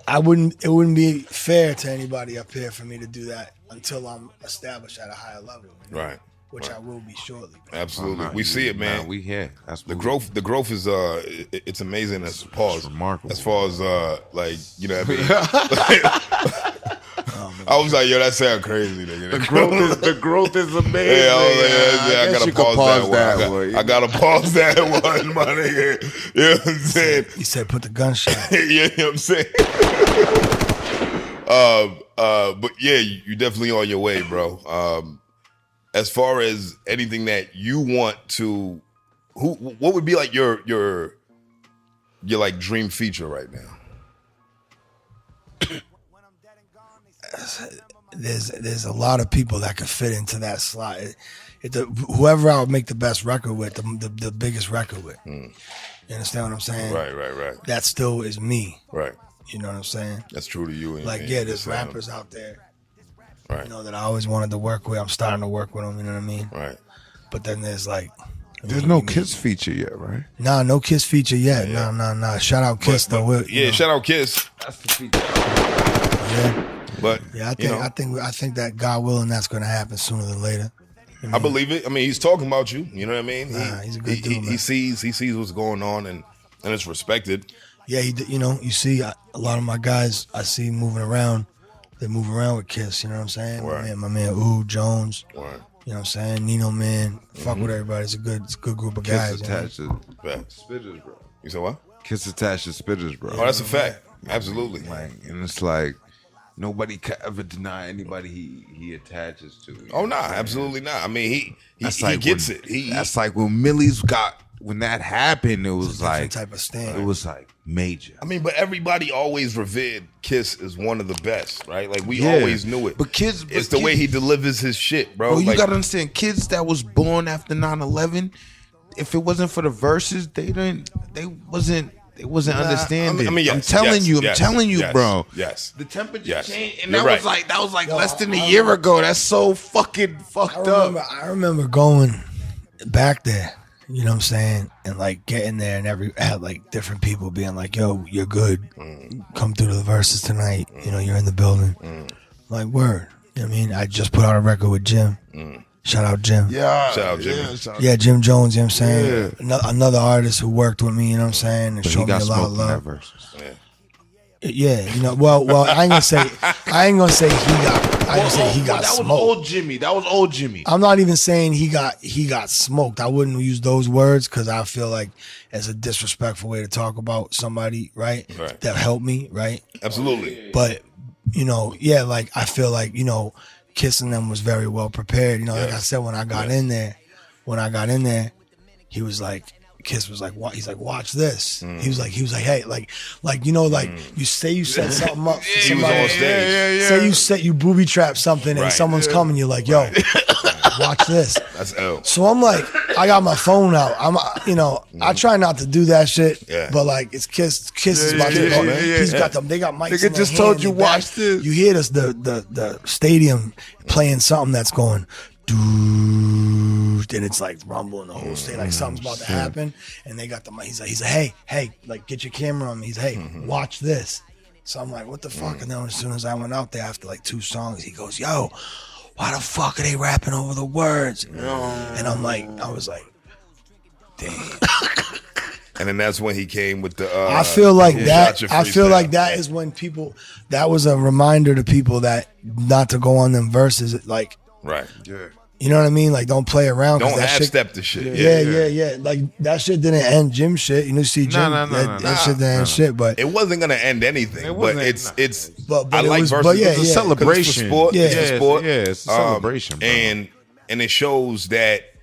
it wouldn't be fair to anybody up here for me to do that until I'm established at a higher level. You know? Right. Which I will be shortly. Absolutely. We see it, man. We here. That's the growth is it's amazing as far as remarkable. As far as like, you know what I mean? I was like, yo, that sound crazy, nigga. The growth is amazing. Yeah, I gotta pause that one. I gotta pause that one, my nigga. You know what I'm saying? He said put the gunshot. Yeah, you know what I'm saying? But yeah, you definitely on your way, bro. As far as anything that you want to, what would be like your like dream feature right now? There's a lot of people that could fit into that slot. Whoever I would make the best record with, the biggest record with. You understand what I'm saying? Right. That still is me. Right. You know what I'm saying? That's true to you. Like, there's rappers out there. Right. You know, that I always wanted to work with. I'm starting to work with them, you know what I mean? Right. But then there's like... There's no Kiss feature yet, right? Nah, no Kiss feature yet. Yeah. Nah. Shout out Kiss, though. Shout out Kiss. That's the feature. Yeah. But yeah, I think that God willing, that's going to happen sooner than later. You know? I believe it. I mean, he's talking about you. You know what I mean? He's a good dude, man. He sees what's going on, and it's respected. Yeah, you see a lot of my guys I see moving around. They move around with Kiss. You know what I'm saying? Right. My man Ooh Jones. Right. You know what I'm saying? Nino Man. Fuck with everybody. It's a good group of guys. Kiss attached to Spitters, bro. You said what? Kiss attached to Spitters, bro. Oh, that's a fact. Absolutely. Like, and it's like nobody can ever deny anybody he attaches to. Oh nah, absolutely not. I mean, he gets it. That's like when Millyz when that happened, it was like type of stand. It was like major. I mean, but everybody always revered Kiss as one of the best, right? Like we always knew it. But it's the way he delivers his shit, bro. Bro, you gotta understand, kids that was born after 9/11, if it wasn't for the verses, they wasn't understanding. I mean, yes, I'm telling you, bro. Yes. The temperature changed, and You're that was like less than a year ago. That's so fucking fucked up. I remember going back there. You know what I'm saying? And like getting there and had like different people being like, yo, you're good. Come through to the Versus tonight. You know, you're in the building. Like, word. You know what I mean? I just put out a record with Jim. Shout out Jim. Yeah. Shout out Jim. Yeah, Jim Jones, you know what I'm saying? Yeah. Another artist who worked with me, you know what I'm saying? And showed me a lot of love. Yeah, you know, well, I ain't gonna say he got smoked. That was old Jimmy. I'm not even saying he got smoked. I wouldn't use those words because I feel like it's a disrespectful way to talk about somebody, right? That helped me, right? Absolutely. But, you know, yeah, like I feel like, you know, Kissing them was very well prepared. You know, like I said, when I got in there, he was like, Kiss was like, he's like, watch this. He was like, hey, like, you know, like you set something up for somebody. He was on stage. Say you booby trap something and someone's coming, you're like, yo, watch this. That's ill. So I'm like, I got my phone out. I try not to do that shit, but like it's Kiss is about to go. He's got them. They got mics. Nigga just told you watch this. You hear this the stadium playing something that's going. And it's like rumbling the whole state, like something's about to happen. And they got the mic. He's like, hey, like get your camera on me. He's watch this. So I'm like, what the fuck? And then as soon as I went out there after like 2 songs, he goes, yo, why the fuck are they rapping over the words? And I'm like, I was like, damn. And then that's when he came with the. I feel like that is when people. That was a reminder to people that not to go on them verses like. Right. Yeah. You know what I mean? Like, don't play around. Don't that half-step the shit. Yeah. Like, that shit didn't end Jim shit. You know, see Jim, that shit didn't end shit, but it wasn't gonna end anything. But it's. But I it like was, Verzuz. but It's a celebration. For sport. Yeah. It's a sport. Yeah, it's a celebration, bro. And it shows that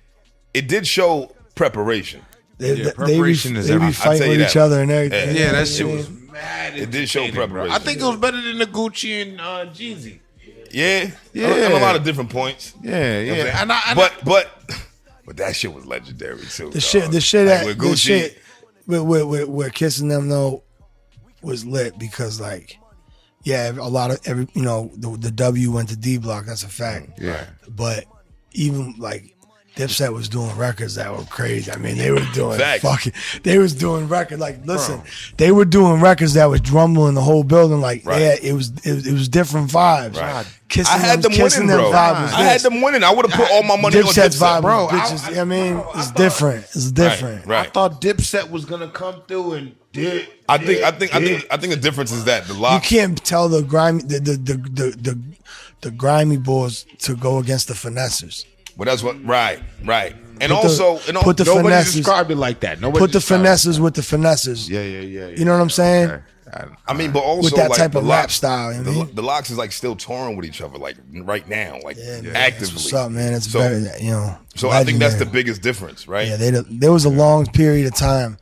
it did show preparation. Preparation is they be everything. fighting with each other and everything. Yeah, that shit was mad. It did show preparation. I think it was better than the Gucci and Jeezy. Yeah. On a lot of different points. Yeah. You know what I'm saying? But that shit was legendary too. The shit with Kissing Them though was lit because like, yeah, a lot of the W went to D Block. That's a fact. Yeah. But even like Dipset was doing records that were crazy. I mean, they were doing they was doing records like they were doing records that was drumming the whole building. Like it was different vibes. Right. I had them winning, bro. I had them winning. I would have put all my money on Dipset's Dipset, vibe, bro. I mean, it's different. It's different. Right. I thought Dipset was gonna come through and I think the difference is that the locks. You can't tell the grimy the grimy boys to go against the finessers. Well, that's what right. And Put also, put the nobody finesses, described it like that. Nobody put the finesses with the finesses. Yeah. You know what I'm saying? Okay. I mean, but also With that like, type the of locks, rap style, you know? the locks is like still touring with each other, like right now, like Man, actively. What's up, man? It's better, So I think that's the biggest difference, right? Yeah, there was a long period of time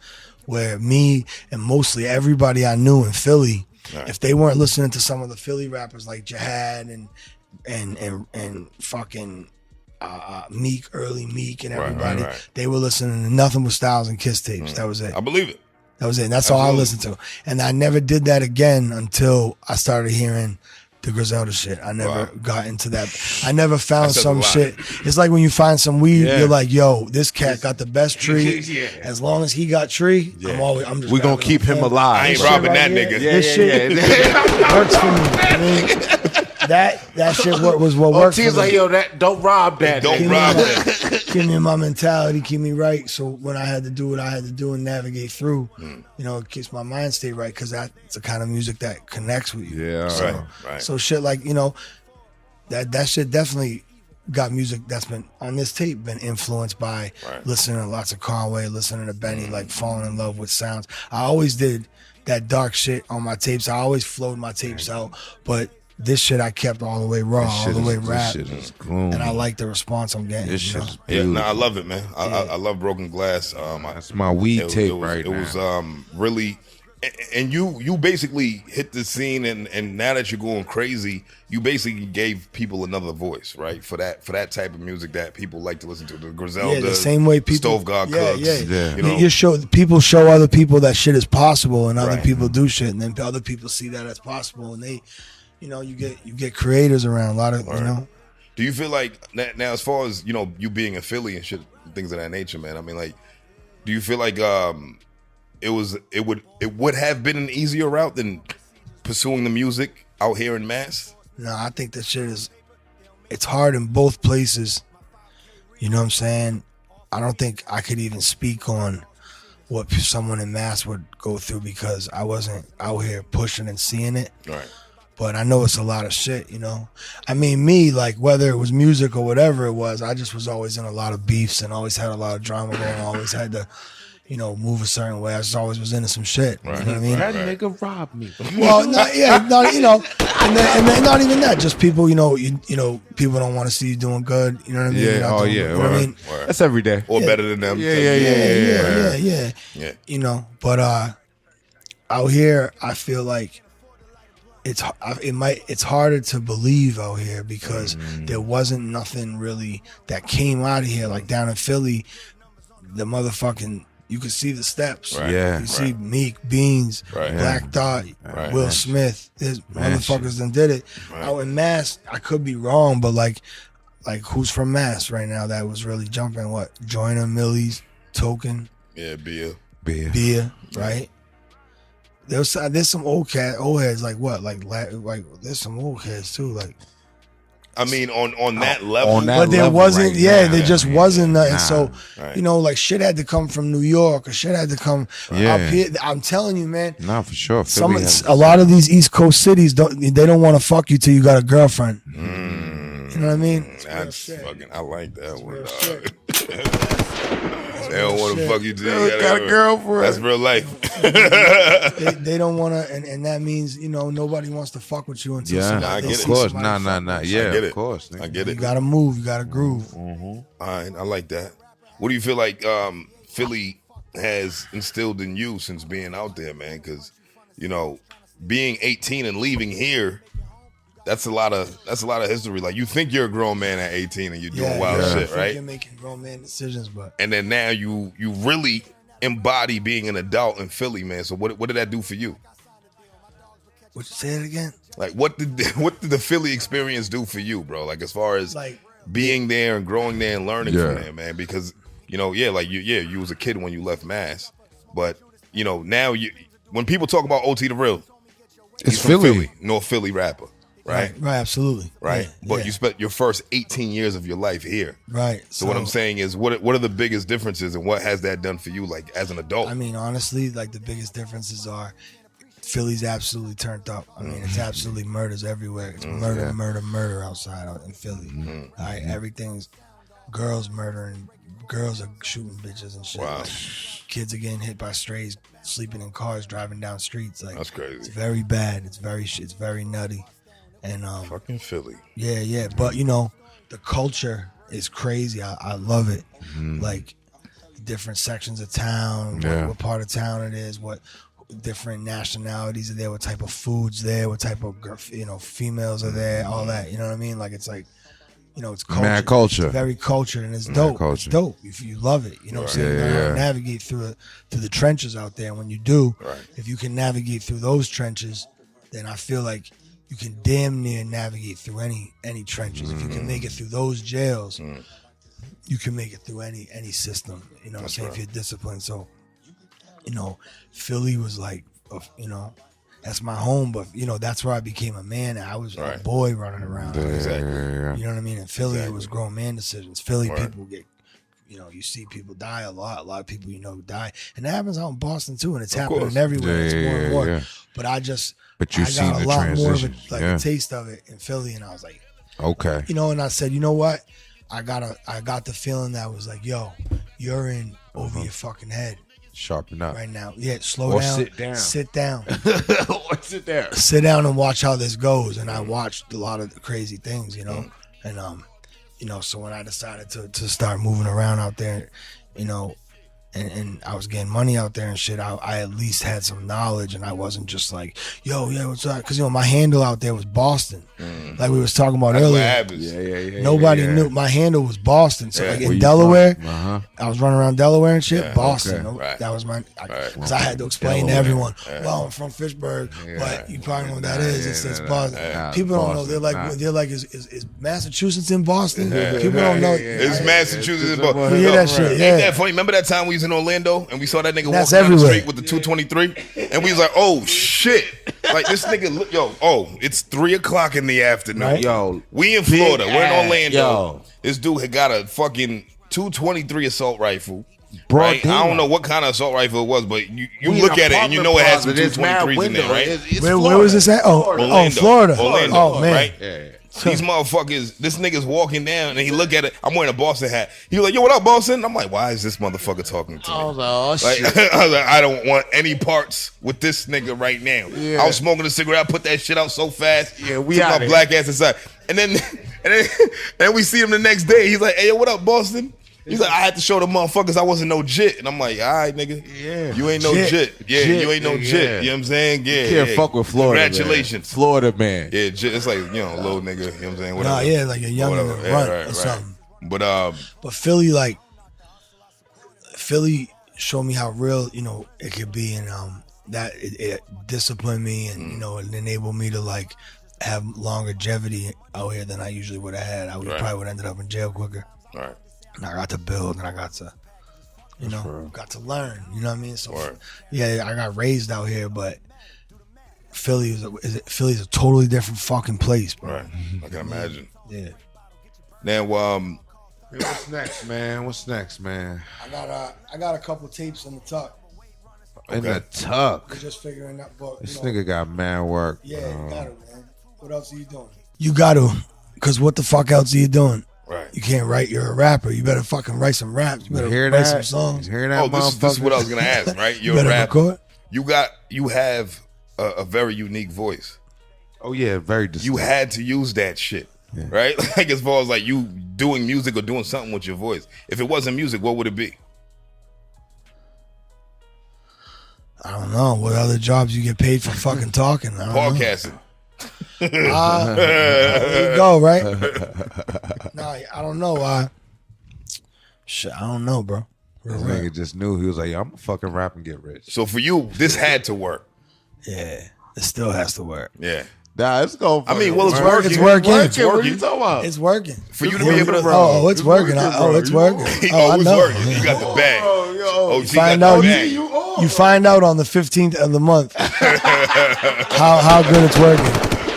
where me and mostly everybody I knew in Philly, if they weren't listening to some of the Philly rappers like Jihad and fucking Meek, early Meek, and everybody, they were listening to nothing but Styles and Kiss tapes. That was it. I believe it. That was it. And that's all I listened to. And I never did that again until I started hearing the Griselda shit. I never got into that. I never found some shit. It's like when you find some weed, you're like, yo, this cat got the best tree. As long as he got tree, I'm just we're gonna keep him alive. I ain't robbing that nigga. This shit works for me. I mean, that shit was what worked for me. like, yo, don't rob that. Don't rob that. Keep me in my mentality, keep me right. So when I had to do what I had to do and navigate through, it keeps my mind stay right because that's the kind of music that connects with you. Yeah, right. So shit like, that shit definitely got music that's been on this tape, been influenced by listening to lots of Conway, listening to Benny, like falling in love with sounds. I always did that dark shit on my tapes. I always flowed my tapes out, but this shit I kept all the way raw, all the way rap, and I like the response I'm getting. This shit I love it, man. I love Broken Glass. That's my weed tape right now. It was really, and you basically hit the scene, and now that you're going crazy, you basically gave people another voice, right? For that type of music that people like to listen to. The Griselda, the same way people, Stove God Cooks. People show other people that shit is possible, and other people do shit, and then other people see that as possible, and they. You get creators around a lot of Do you feel like now as far as you being a Philly and shit, things of that nature, man? I mean, like, do you feel like it would have been an easier route than pursuing the music out here in Mass? No, I think that shit it's hard in both places. You know what I'm saying? I don't think I could even speak on what someone in Mass would go through because I wasn't out here pushing and seeing it. Right. But I know it's a lot of shit, I mean, me, like, whether it was music or whatever it was, I just was always in a lot of beefs and always had a lot of drama going. Always had to, move a certain way. I just always was into some shit. Right. You know what I mean? That nigga robbed me. Well, and then not even that. Just people, people don't want to see you doing good. You know what I mean? Yeah. You know what I mean? That's every day. Or better than them. Yeah. But out here, I feel like it's harder to believe out here because there wasn't nothing really that came out of here. Like down in Philly, the motherfucking, you could see the steps. Right. Yeah. You see Meek, Beans, Black Thought, Will Smith. There's motherfuckers that did it. Out in Mass, I could be wrong, but like who's from Mass right now that was really jumping? What? Joyner, Millyz, Token. Yeah, Beer, right? There's some old heads like what? Like there's some old heads too. Like, I mean, on that level, but there wasn't. There just wasn't nothing. So right. like shit had to come from New York or shit had to come up here. I'm telling you, man. Nah, for sure. A lot of these East Coast cities don't want to fuck you till you got a girlfriend. You know what I mean? That's fucking. I like that one. They don't want to fuck you till you got a girlfriend. That's real life. They don't want to, and that means nobody wants to fuck with you until I get it. Of course, nah. Yeah, of course. I get it. You gotta move. You gotta groove. Mm-hmm. All right, I like that. What do you feel like Philly has instilled in you since being out there, man? Because being 18 and leaving here. That's a lot of history. Like, you think you're a grown man at 18 and you're doing wild shit, right? You're making grown man decisions, but and then now you really embody being an adult in Philly, man. So what did that do for you? Would you say it again? Like, what did the Philly experience do for you, bro? Like, as far as being there and growing there and learning from there, man. Because you was a kid when you left Mass, but now when people talk about OT the Real, it's Philly, North Philly rapper. Right, absolutely. Right, but you spent your first 18 years of your life here. Right. So what I'm saying is, what are the biggest differences, and what has that done for you, like, as an adult? I mean, honestly, like, the biggest differences are Philly's absolutely turned up. I mean, it's absolutely murders everywhere. It's murder outside in Philly. All right, everything's girls murdering, girls are shooting bitches and shit. Wow. Like, kids are getting hit by strays, sleeping in cars, driving down streets. Like, that's crazy. It's very bad. It's very nutty. And fucking Philly. Yeah. But the culture is crazy. I love it. Like, different sections of town, what part of town it is, what different nationalities are there, what type of foods there, what type of females are there, all that. You know what I mean? Like, it's like, it's culture. Mad culture. It's very cultured, and it's dope. It's dope if you love it. You know what I'm saying? You know how to navigate through the trenches out there. And when you do, if you can navigate through those trenches, then I feel like you can damn near navigate through any trenches. If you can make it through those jails, you can make it through any system. You know what I'm saying? If you're disciplined. So, Philly was like, that's my home, but that's where I became a man. I was a boy running around. Exactly. You know what I mean? In Philly, it was grown man decisions. Philly people get, you see people die a lot. A lot of people die, and that happens out in Boston too, and it's happening everywhere. It's more and more. Yeah. But I got a lot more of a taste of it in Philly, and I was like, okay, and I said, you know what? I got the feeling that was like, yo, you're in over your fucking head. Sharpen up right now. Yeah, slow down. Sit down. Or sit down. Sit down and watch how this goes. And I watched a lot of the crazy things, and so when I decided to start moving around out there, and I was getting money out there and shit, I at least had some knowledge, and I wasn't just like, yo, yeah, what's up? Because my handle out there was Boston, like we was talking about earlier. Nobody knew my handle was Boston. So like in Delaware, I was running around Delaware and shit. Boston, that was my, because I had to explain to everyone. Well, I'm from Fitchburg, but you probably know what that is. It's Boston. People don't know. They're like, is Massachusetts in Boston? People don't know. It's Massachusetts in Boston. We hear that shit. Ain't that funny? Remember that time we was in Orlando and we saw that nigga walking down the street with the 223, and we was like, oh shit, like this nigga, it's 3:00 in the afternoon. Right? Yo, we in Florida, we're in Orlando. Yo. This dude had got a fucking 223 assault rifle. Right? I don't know what kind of assault rifle it was, but you look at it and you know it has some 223s in there, right? Where was this at? Florida. Orlando. Oh man. Right? Yeah. These motherfuckers, this nigga's walking down and he look at it. I'm wearing a Boston hat. He was like, yo, what up, Boston? I'm like, why is this motherfucker talking to me? I was like, oh, shit. I was like, I don't want any parts with this nigga right now. Yeah. I was smoking a cigarette. I put that shit out so fast. Yeah, we took out my black ass inside. And then we see him the next day. He's like, hey, yo, what up, Boston? He's like, I had to show the motherfuckers I wasn't no jit. And I'm like, all right, nigga. Yeah. You ain't no jit. Yeah, you ain't no jit. You know what I'm saying? Yeah. You can't fuck with Florida. Congratulations. Man. Florida, man. Yeah, it's like, little nigga. You know what I'm saying? Whatever. Nah, yeah, like a young nigga runt or something. But Philly showed me how real, it could be, and that it disciplined me, and it enabled me to like have longevity out here than I usually would have had. I probably would have ended up in jail quicker. All right. And I got to build, and I got to, got to learn. You know what I mean? So, I got raised out here, but Philly's a totally different fucking place, bro. Right. I can imagine. Yeah. Now, what's next, man? I got a couple tapes in the tuck. In the tuck. We're just figuring that book. This nigga got mad work. Yeah, you got it, man. What else are you doing? You got to. Because what the fuck else are you doing? Right. You can't write. You're a rapper. You better fucking write some raps. You better write some songs. This is what I was gonna ask. Right. You're a rapper. You have a very unique voice. Oh yeah, very distinct. You had to use that shit. Yeah. Right? Like as far as like you doing music or doing something with your voice. If it wasn't music, what would it be? I don't know. What other jobs you get paid for fucking talking? Podcasting. There you go, right? Nah, I don't know. Shit, I don't know, bro. This nigga just knew. He was like, I'm gonna fucking rap and get rich. So for you, this had to work. Yeah. It still has to work. Yeah. Nah, it's going. I mean, well, it's working. It's working. What are you talking about? It's working. For you to be able to. Oh, it's working. It's working. Oh, it's working. You got the bag. Oh, you find out on the 15th of the month how good it's working.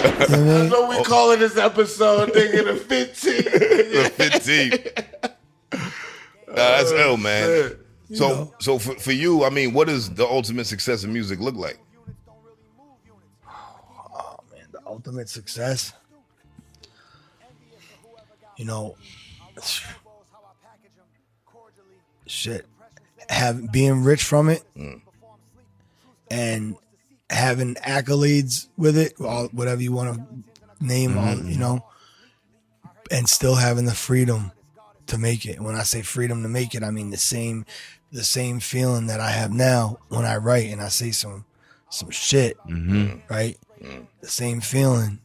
You know what I mean? So we calling this episode nigga the 15th. The 15th. That's ill, man. So for you, I mean, what does the ultimate success in music look like? Oh man, the ultimate success. You know, shit. Being rich from it and having accolades with it, whatever you want to name, you know, and still having the freedom to make it. When I say freedom to make it, I mean the same feeling that I have now when I write and I say some shit, right? The same feeling.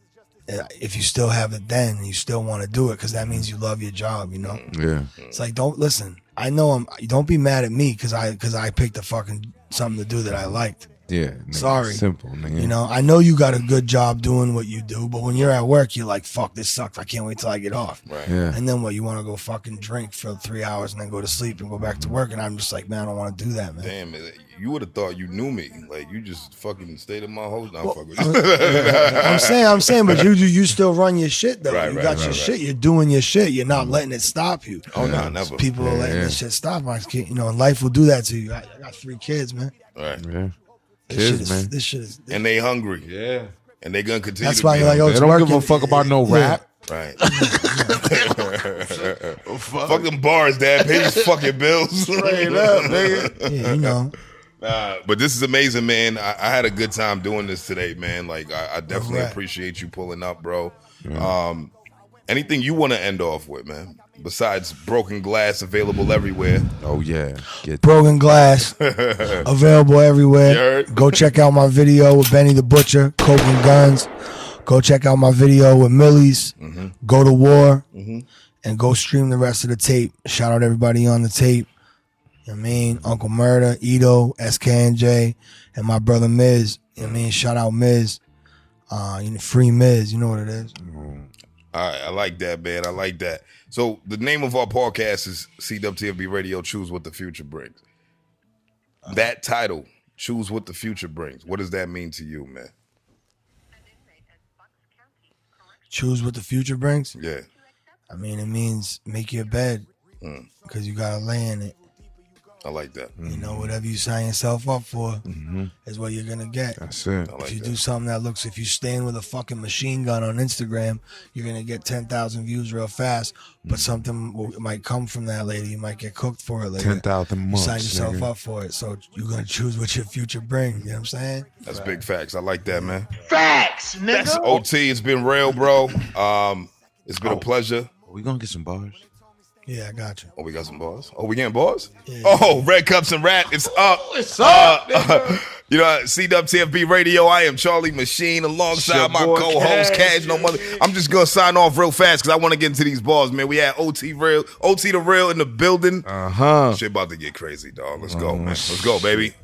If you still have it then and you still want to do it, because that means you love your job, you know? Yeah. It's like, don't listen. I know don't be mad at me because I picked a fucking something to do that I liked. Yeah. Nigga, sorry. Simple, nigga. You know, I know you got a good job doing what you do, but when you're at work, you're like, fuck, this sucks. I can't wait till I get off. Right. Yeah. And then what, you want to go fucking drink for 3 hours and then go to sleep and go back to work? And I'm just like, man, I don't want to do that, man. Damn, you would have thought you knew me. Like, you just fucking stayed in my house. No, fuck with I'm saying, but you still run your shit, though. Right, you got your shit. You're doing your shit. You're not letting it stop you. Oh, no, never. People are letting this shit stop. You know, and life will do that to you. I got 3 kids, man. Right. Yeah. This shit is. And they hungry. Yeah. And they gonna continue. That's why you're like, they don't give a fuck about no rap. Right. Fuck them bars, Dad. Pay these fucking bills. Straight up, nigga. Yeah, you know. But this is amazing, man. I had a good time doing this today, man. Like, I definitely appreciate you pulling up, bro. Anything you want to end off with, man? Besides Broken Glass available everywhere. Oh, yeah. Broken Glass available everywhere. Go check out my video with Benny the Butcher, Coke and Guns. Go check out my video with Millyz. Go to War. And go stream the rest of the tape. Shout out everybody on the tape. You know what I mean? Uncle Murder, Ito, SKNJ, and my brother Miz. You know what I mean? Shout out Miz. Free Miz. You know what it is. All right, I like that, man. I like that. So the name of our podcast is CWTFB Radio, Choose What the Future Brings. That title, Choose What the Future Brings. What does that mean to you, man? Choose what the future brings? Yeah. I mean, it means make your bed because you got to lay in it. I like that. You know, whatever you sign yourself up for is what you're going to get. That's it. If you do something if you stand with a fucking machine gun on Instagram, you're going to get 10,000 views real fast. But something might come from that later. You might get cooked for it later. 10,000 months. You sign yourself up for it. So you're going to choose what your future brings. You know what I'm saying? That's big facts. I like that, man. Facts, nigga. That's OT. It's been real, bro. It's been a pleasure. We going to get some bars? Yeah, I got you. Oh, we got some bars? Oh, we getting bars? Yeah. Oh, Red Cups and Rat, it's up. It's up, you know, CWTFB Radio, I am Charlie MaSheen alongside my co-host, Cash No Mother. I'm just going to sign off real fast because I want to get into these bars, man. We had OT the Real in the building. Shit about to get crazy, dog. Let's go, man. Let's go, baby.